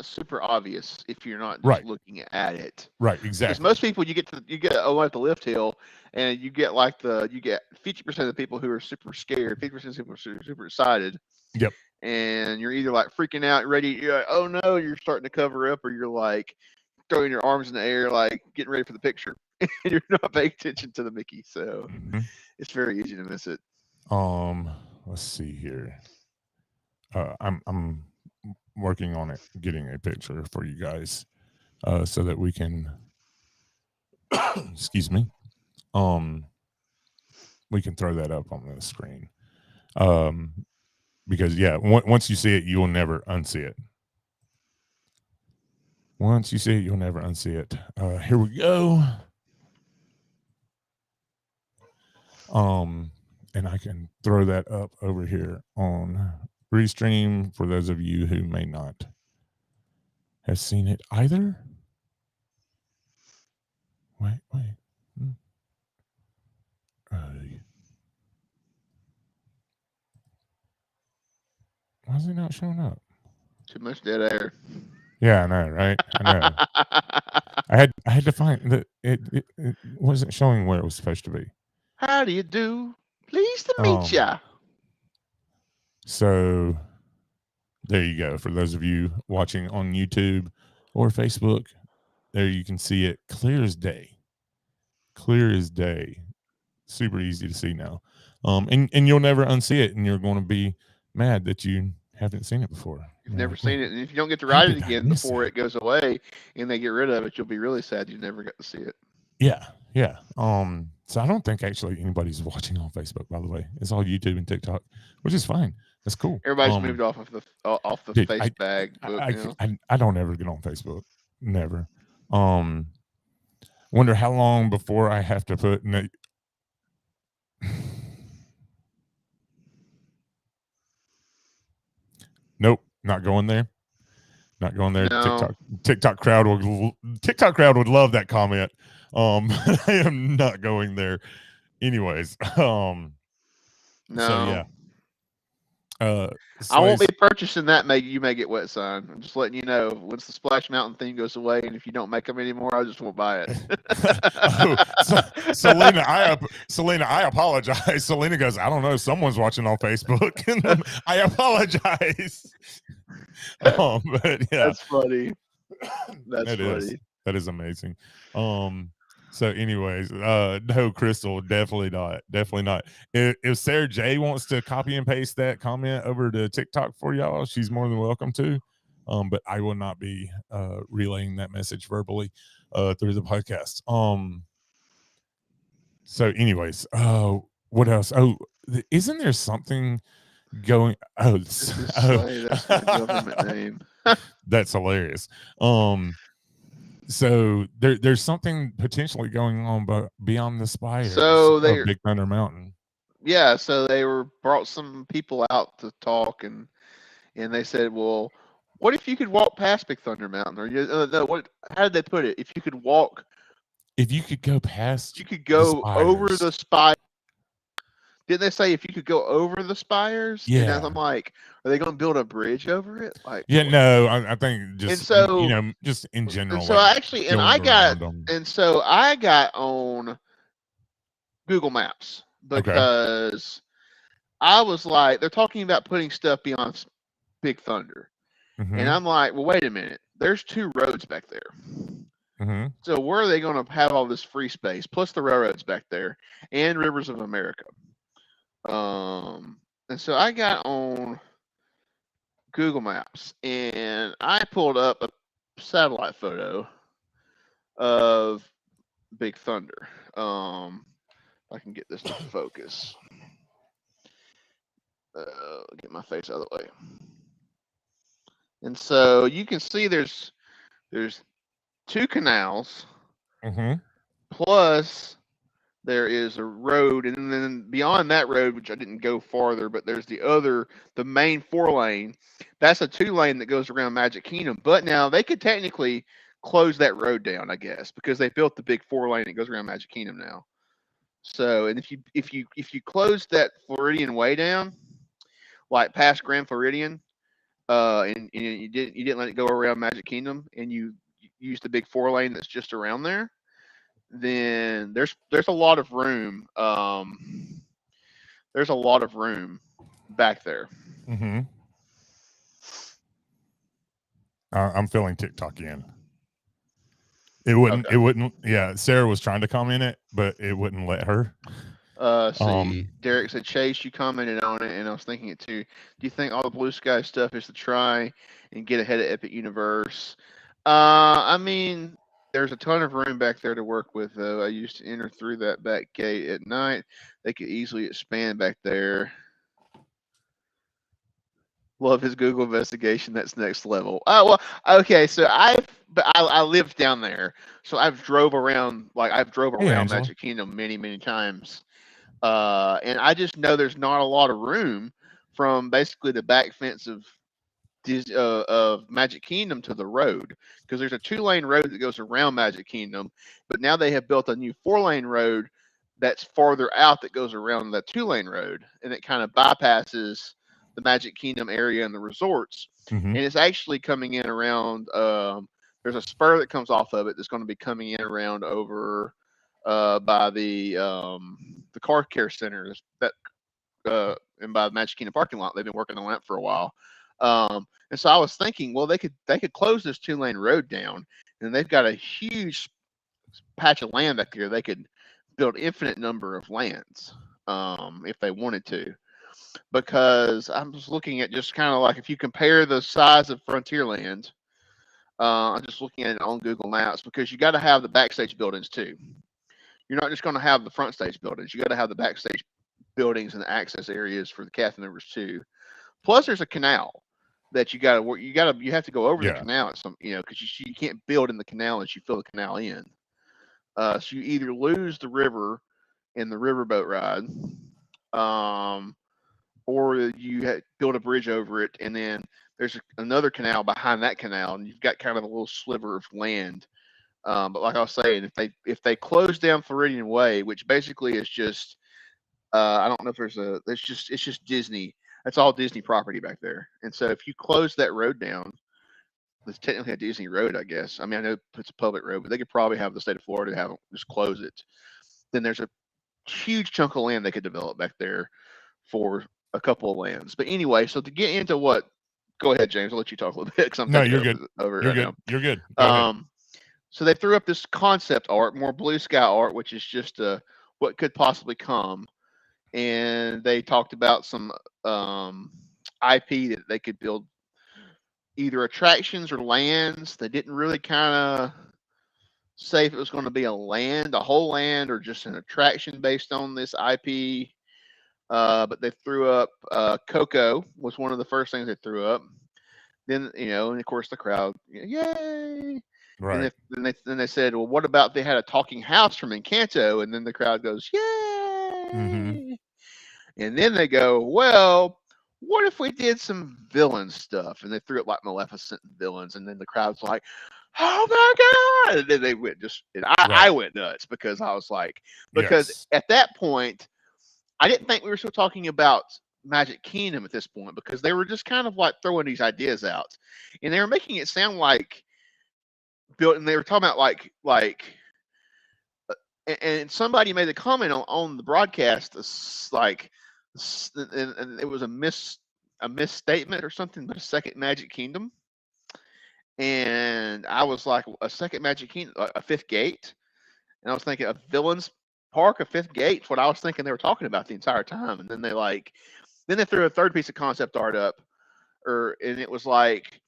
super obvious if you're not just looking at it. Right, exactly. Because most people, you get at the lift hill, and you get 50% of the people who are super scared, 50% of the people who are super excited. Yep. And you're either like freaking out, ready. You're like, oh no, you're starting to cover up, or you're like throwing your arms in the air, like getting ready for the picture. You're not paying attention to the Mickey, so it's very easy to miss it. Let's see here. I'm working on it, getting a picture for you guys, so that we can, excuse me, we can throw that up on the screen. Because once you see it, you will never unsee it. Once you see it, you'll never unsee it. Here we go. And I can throw that up over here on Restream for those of you who may not have seen it either. Wait. Why is it not showing up? Too much dead air. Yeah, I know, right? I know. I had to find that it wasn't showing where it was supposed to be. How do you do? Pleased to meet ya. So there you go. For those of you watching on YouTube or Facebook, there you can see it clear as day. Clear as day. Super easy to see now. And you'll never unsee it, and you're going to be mad that you haven't seen it before. You've never seen it, and if you don't get to ride it again before it goes away and they get rid of it, you'll be really sad you never got to see it. Yeah. So I don't think actually anybody's watching on Facebook, by the way. It's all YouTube and TikTok, which is fine. That's cool. Everybody's moved off of the dude, face bag book. I don't ever get on Facebook. Never. Wonder how long before I have to put. Nope, not going there. Not going there. No. TikTok crowd would love that comment. I am not going there. Anyways, No. So yeah. I won't be purchasing that. You may get wet sign. I'm just letting you know. Once the Splash Mountain theme goes away, and if you don't make them anymore, I just won't buy it. Selena, I apologize. Selena goes, I don't know. Someone's watching on Facebook, and I apologize. But yeah, that's funny. That's funny. That is amazing. So anyways, no, Crystal, definitely not. If Sarah J wants to copy and paste that comment over to TikTok for y'all, she's more than welcome to. But I will not be relaying that message verbally through the podcast. So anyways, what else? Oh, isn't there something going? That's the government name. That's hilarious. So there's something potentially going on, but beyond the spires of Big Thunder Mountain. Yeah, so they brought some people out to talk, and they said, well, what if you could walk past Big Thunder Mountain? Or how did they put it? If you could go past, you could go over the spire. Didn't they say if you could go over the spires? Yeah. And I'm like, are they going to build a bridge over it? Like, yeah, no, I think just, and so, just in general. And so I got on Google Maps because I was like, they're talking about putting stuff beyond Big Thunder. Mm-hmm. And I'm like, well, wait a minute. There's 2 roads back there. Mm-hmm. So where are they going to have all this free space, plus the railroads back there and Rivers of America? And so I got on Google Maps and I pulled up a satellite photo of Big Thunder. I can get this to focus. Get my face out of the way. And so you can see there's 2 canals, plus there is a road, and then beyond that road, which I didn't go farther, but there's the main 4-lane. That's a 2-lane that goes around Magic Kingdom. But now they could technically close that road down, I guess, because they built the big 4-lane that goes around Magic Kingdom now. So, and if you close that Floridian Way down, like past Grand Floridian, and you didn't let it go around Magic Kingdom, and you use the big 4-lane that's just around there, then there's a lot of room. There's a lot of room back there. Mm-hmm. I'm feeling TikTok in. It wouldn't. Okay. It wouldn't. Yeah, Sarah was trying to comment it, but it wouldn't let her. Derek said, Chase, you commented on it, and I was thinking it too. Do you think all the Blue Sky stuff is to try and get ahead of Epic Universe? I mean, there's a ton of room back there to work with, though. I used to enter through that back gate at night. They could easily expand back there. Love his Google investigation. That's next level. Oh, well, okay. So I lived down there, so I've drove around Magic Kingdom many, many times. And I just know there's not a lot of room from basically the back fence of Magic Kingdom to the road, because there's a 2-lane road that goes around Magic Kingdom, but now they have built a new 4-lane road that's farther out that goes around that 2-lane road, and it kind of bypasses the Magic Kingdom area and the resorts. Mm-hmm. And it's actually coming in around. There's a spur that comes off of it that's going to be coming in around over by the car care center and by the Magic Kingdom parking lot. They've been working on that for a while. And so I was thinking, well, they could close this 2-lane road down, and they've got a huge patch of land back there. They could build infinite number of lands if they wanted to, because I'm just looking at just kind of like, if you compare the size of Frontierland, I'm just looking at it on Google Maps, because you got to have the backstage buildings too. You're not just going to have the front stage buildings. You got to have the backstage buildings and the access areas for the cast members too. Plus, there's a canal that you have to go over the Yeah. canal at some, because you can't build in the canal unless you fill the canal in. So you either lose the river in the riverboat ride, or you build a bridge over it, and then there's another canal behind that canal, and you've got kind of a little sliver of land. But like I was saying, if they close down Floridian Way, which basically is just I don't know if it's just Disney. That's all Disney property back there. And so if you close that road down, it's technically a Disney road, I guess. I mean, I know it's a public road, but they could probably have the state of Florida have them just close it. Then there's a huge chunk of land they could develop back there for a couple of lands. But anyway, so to get into what, go ahead, James. I'll let you talk a little bit because I'm No, you're good. over You're right good. now. You're good. Go ahead. So they threw up this concept art, more blue sky art, which is just what could possibly come. And they talked about some IP that they could build either attractions or lands. They didn't really kind of say if it was going to be a whole land, or just an attraction based on this IP. But they threw up Coco was one of the first things they threw up. Then, and of course the crowd, yay! Right. And then they said, well, what about they had a talking house from Encanto? And then the crowd goes, yay! Mm-hmm. And then they go, well, what if we did some villain stuff? And they threw it like Maleficent villains. And then the crowd's like, oh my God. And then they went I went nuts because I was like, at that point, I didn't think we were still talking about Magic Kingdom at this point, because they were just kind of like throwing these ideas out. And they were making it sound like built, and they were talking about and somebody made a comment on the broadcast, and it was a misstatement or something, but a second Magic Kingdom. And I was like, a second Magic Kingdom, a fifth gate. And I was thinking a villains park, a fifth gate. What I was thinking they were talking about the entire time. And then they threw a third piece of concept art up, and it was like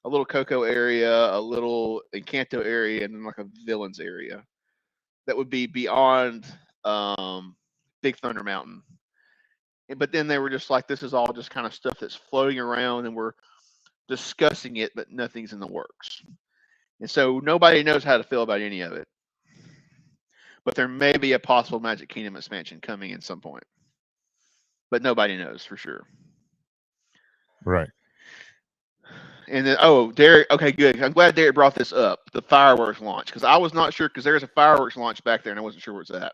a little Coco area, a little Encanto area, and then like a villains area that would be beyond Big Thunder Mountain. But then they were just like, this is all just kind of stuff that's floating around, and we're discussing it, but nothing's in the works. And so nobody knows how to feel about any of it. But there may be a possible Magic Kingdom expansion coming at some point. But nobody knows for sure. Right. And then, Derek, okay, good. I'm glad Derek brought this up, the fireworks launch, because I was not sure, because there's a fireworks launch back there, and I wasn't sure where it's at.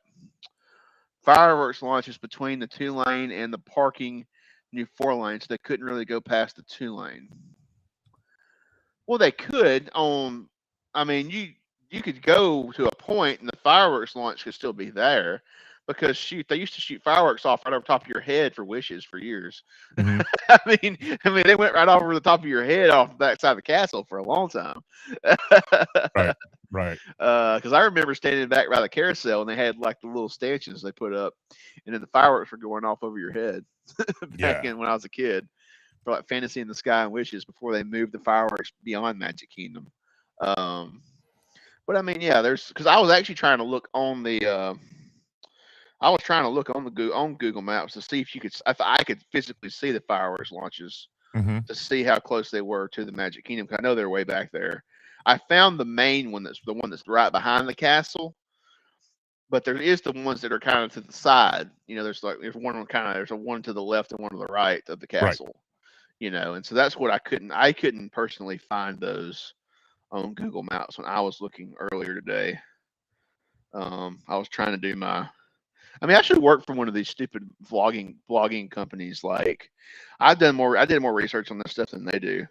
Fireworks launch is between the 2-lane and the parking new 4-lane, so they couldn't really go past the 2-lane. Well, they could you could go to a point and the fireworks launch could still be there, because they used to shoot fireworks off right over top of your head for wishes for years. Mm-hmm. I mean, they went right over the top of your head off the back side of the castle for a long time. Right. Because I remember standing back by the carousel, and they had like the little stanchions they put up, and then the fireworks were going off over your head back in when I was a kid for like Fantasy in the Sky and Wishes, before they moved the fireworks beyond Magic Kingdom. But I mean, yeah, because I was actually trying to look on the on Google Maps to see if I could physically see the fireworks launches, mm-hmm. to see how close they were to the Magic Kingdom, because I know they're way back there. I found the main one, that's the one that's right behind the castle, but there is the ones that are kind of to the side. There's a one to the left and one to the right of the castle. Right. And so that's what I couldn't personally find those on Google Maps when I was looking earlier today. I was trying to do I should work for one of these stupid vlogging companies. Like, I did more research on this stuff than they do.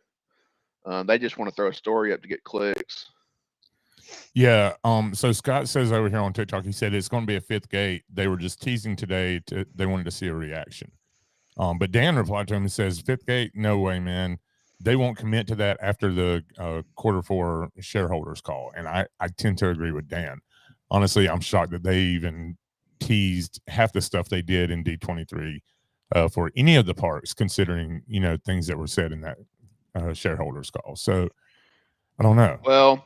They just want to throw a story up to get clicks. Yeah. So Scott says over here on TikTok, he said it's going to be a fifth gate. They were just teasing today. They wanted to see a reaction. But Dan replied to him and says, fifth gate, no way, man. They won't commit to that after the Q4 shareholders call. And I tend to agree with Dan. Honestly, I'm shocked that they even teased half the stuff they did in D23 for any of the parks, considering, things that were said in that shareholders call. So I don't know. Well,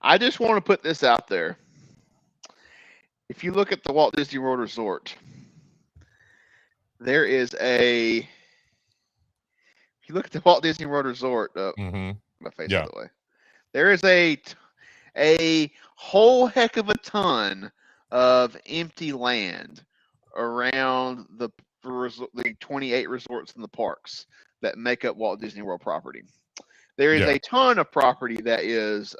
I just want to put this out there. If you look at the Walt Disney World Resort, there is a you look at the Walt Disney World Resort, Mm-hmm. my face Yeah. out of the way. There is a whole heck of a ton of empty land around the 28 resorts in the parks that make up Walt Disney World property. There is a ton of property that is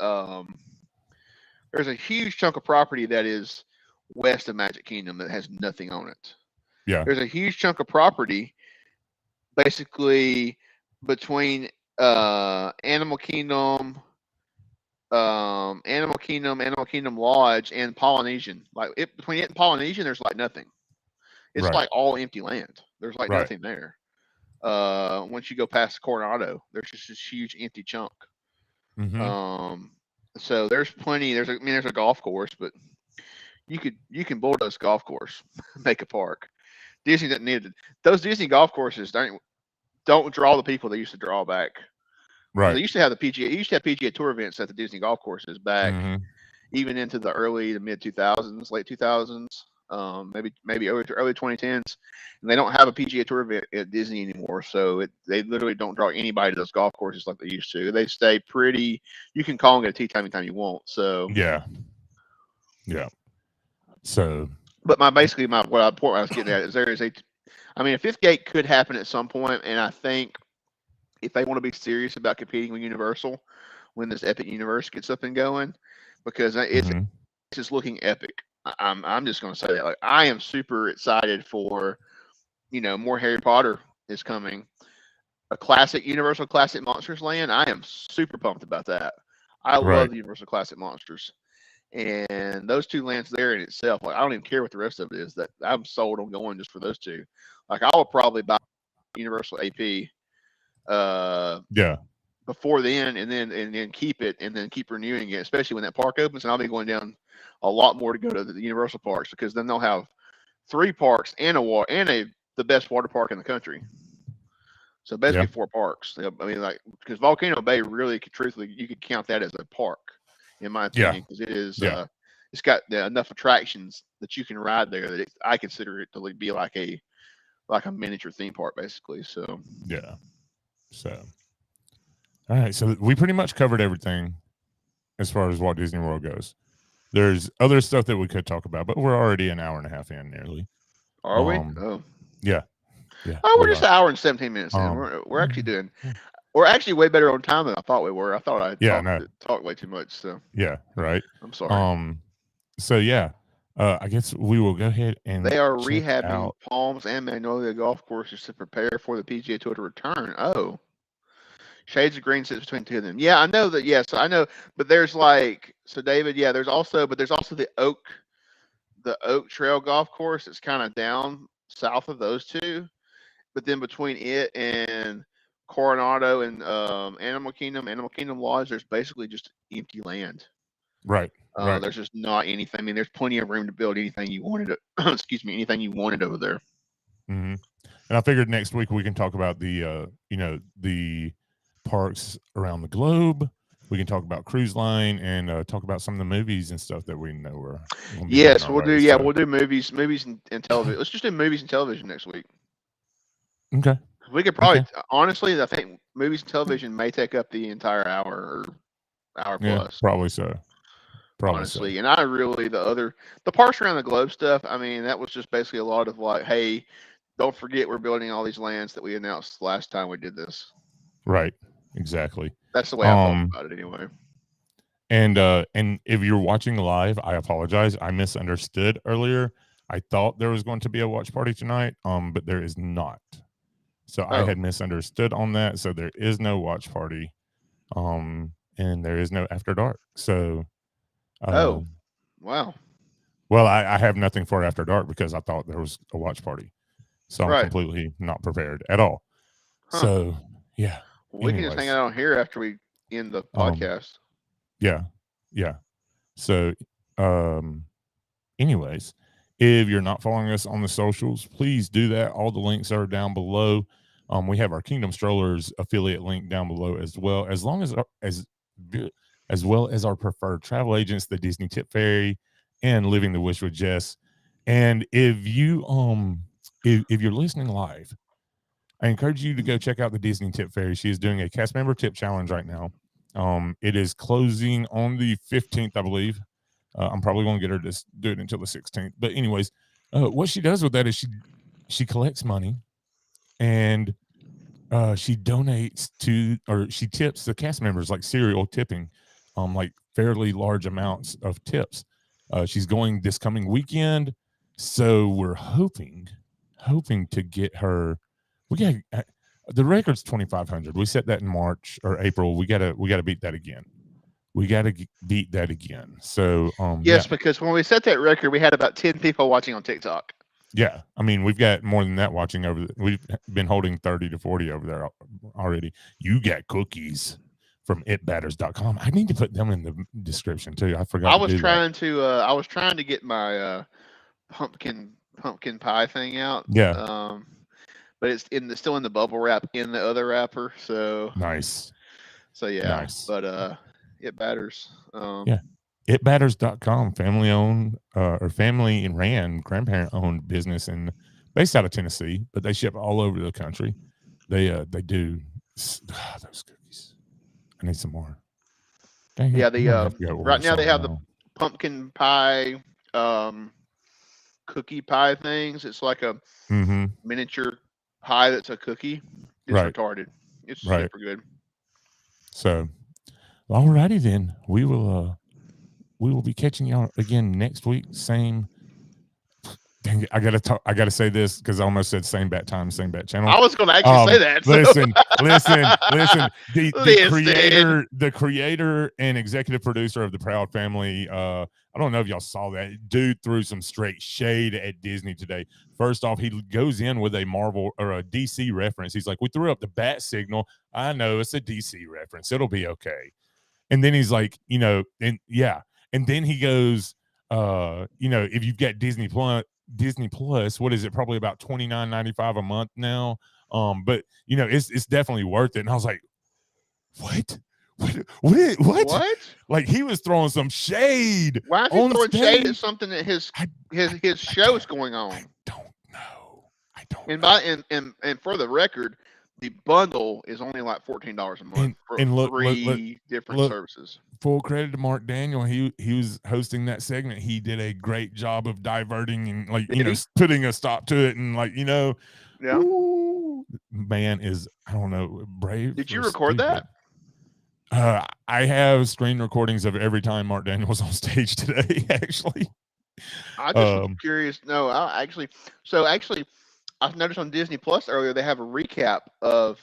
there's a huge chunk of property that is west of Magic Kingdom that has nothing on it. Yeah. There's a huge chunk of property basically between Animal Kingdom, Animal Kingdom Lodge, and Polynesian. Like between it and Polynesian, there's like nothing. It's like all empty land. There's like nothing there. Once you go past Coronado, there's just this huge empty chunk. Mm-hmm. So there's plenty. There's a golf course, but you can bulldoze golf course, make a park. Disney doesn't need it. Those Disney golf courses don't draw the people they used to draw back. Right. They used to have the PGA. You used to have PGA Tour events at the Disney golf courses back, even into the early to mid 2000s, late 2000s, maybe early 2010s. And they don't have a PGA Tour event at Disney anymore, so they literally don't draw anybody to those golf courses like they used to. They stay pretty. You can call and get a tee time anytime you want. So yeah. So, but what I was getting at is a fifth gate could happen at some point, and I think if they want to be serious about competing with Universal when this Epic Universe gets up and going, because it's just looking epic. I'm just going to say that. Like, I am super excited for, more Harry Potter is coming. A classic Universal Classic Monsters land. I am super pumped about that. I love the Universal Classic Monsters. And those two lands there in itself, like I don't even care what the rest of it is. That I'm sold on going just for those two. Like I will probably buy Universal AP before then, and then keep it, and then keep renewing it, especially when that park opens. And I'll be going down a lot more to go to the Universal parks, because then they'll have 3 parks and the best water park in the country. So basically 4 parks. I mean, like, because Volcano Bay really, truthfully, you could count that as a park, in my opinion, because it is. It's got enough attractions that you can ride there that I consider it to be like a miniature theme park, basically. So So, all right. So we pretty much covered everything as far as Walt Disney World goes. There's other stuff that we could talk about, but we're already an hour and a half in nearly. Are we? Oh. Yeah. Oh, we're just an hour and 17 minutes in. We're actually we're actually way better on time than I thought we were. I thought I talked way too much. So right. I'm sorry. So I guess we will go ahead and they are rehabbing Palms and Magnolia golf courses to prepare for the PGA Tour to return. Oh, shades of green sits between two of them. Yeah, I know that. Yes, I know. But there's David. Yeah, there's also the Oak Trail golf course that's kind of down south of those two. But then between it and Coronado and Animal Kingdom Lodge, there's basically just empty land. Right. There's just not anything. I mean, there's plenty of room to build anything you wanted. Anything you wanted over there. Mm-hmm. And I figured next week we can talk about the parks around the globe. We can talk about cruise line and talk about some of the movies and stuff that we know are. Yes, we'll do. We'll do movies and television. Let's just do movies and television next week. Okay. We could probably, honestly, I think movies and television may take up the entire hour or hour plus. Probably so. Honestly, so. And I really the parks around the globe stuff. I mean, that was just basically a lot of like, hey, don't forget we're building all these lands that we announced last time we did this. Right. Exactly. That's the way I thought about it anyway. And if you're watching live, I apologize. I misunderstood earlier. I thought there was going to be a watch party tonight, but there is not. So I had misunderstood on that. So there is no watch party, and there is no after dark. So, wow. Well, I have nothing for after dark because I thought there was a watch party. So I'm completely not prepared at all. Huh. So yeah. We can just hang out on here after we end the podcast. Yeah. So, anyways, if you're not following us on the socials, please do that. All the links are down below. We have our Kingdom Strollers affiliate link down below as well as well as our preferred travel agents, the Disney Tip Fairy and Living the Wish with Jess. And if you if you're listening live, I encourage you to go check out the Disney Tip Fairy. She is doing a cast member tip challenge right now. It is closing on the 15th, I believe. I'm probably going to get her to do it until the 16th. But anyways, what she does with that is she collects money and she donates to, or she tips the cast members, like serial tipping, like fairly large amounts of tips. She's going this coming weekend, so we're hoping to get her. We got the record's 2,500. We set that in March or April. We gotta beat that again. Beat that again. So yes, because when we set that record, we had about 10 people watching on TikTok. Yeah, I mean, we've got more than that watching over. We've been holding 30 to 40 over there already. You got cookies from itbatters.com. I need to put them in the description too. I forgot. I was trying to get my pumpkin pie thing out. Yeah. But it's still in the bubble wrap in the other wrapper. So nice. So yeah. Nice. But It Batters. Yeah. Itbatters.com, family owned or family and ran grandparent owned business and based out of Tennessee, but they ship all over the country. They do those cookies. I need some more. Dang yeah, it. Right now they have the pumpkin pie cookie pie things. It's like a miniature pie that's a cookie. It's retarded. It's super good. So alrighty then. We will be catching y'all again next week. Same. Dang it, I gotta say this because I almost said same bat time, same bat channel. I was going to actually say that. So. Listen. The creator and executive producer of the Proud Family. I don't know if y'all saw that. Dude threw some straight shade at Disney today. First off, he goes in with a Marvel or a DC reference. He's like, "We threw up the bat signal. I know it's a DC reference. It'll be okay." And then he's like, and then he goes, if you've got Disney Plus, what is it? Probably about $29.95 a month now. But it's definitely worth it. And I was like, what? Like he was throwing some shade. Why is he throwing shade at something that his show is going on? I don't know. And for the record, the bundle is only like $14 a month for three different services. Full credit to Mark Daniel. He was hosting that segment. He did a great job of diverting and putting a stop to it and yeah. Ooh, man is, I don't know, brave. Did you record that? I have screen recordings of every time Mark Daniel was on stage today. Actually, I just curious. No, I've noticed on Disney Plus earlier they have a recap of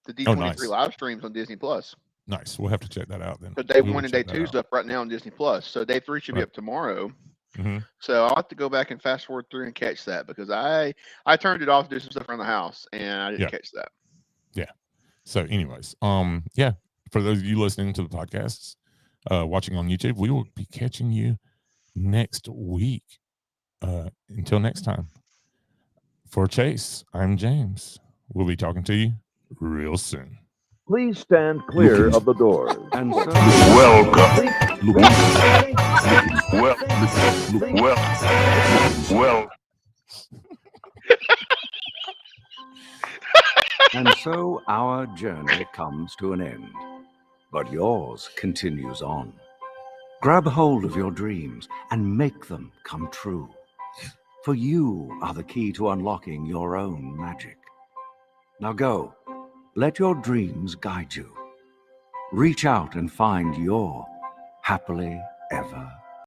the D23 live streams on Disney Plus. Nice. We'll have to check that out then. So day 1 and day 2's up right now on Disney Plus. So day 3 should be up tomorrow. Mm-hmm. So I'll have to go back and fast forward through and catch that because I turned it off to do some stuff around the house and I didn't catch that. Yeah. So anyways, for those of you listening to the podcasts, watching on YouTube, we will be catching you next week. Until next time. For Chase, I'm James. We'll be talking to you real soon. Please stand clear of the doors. And so, Well. And so our journey comes to an end, but yours continues on. Grab hold of your dreams and make them come true. For you are the key to unlocking your own magic. Now go, let your dreams guide you. Reach out and find your happily ever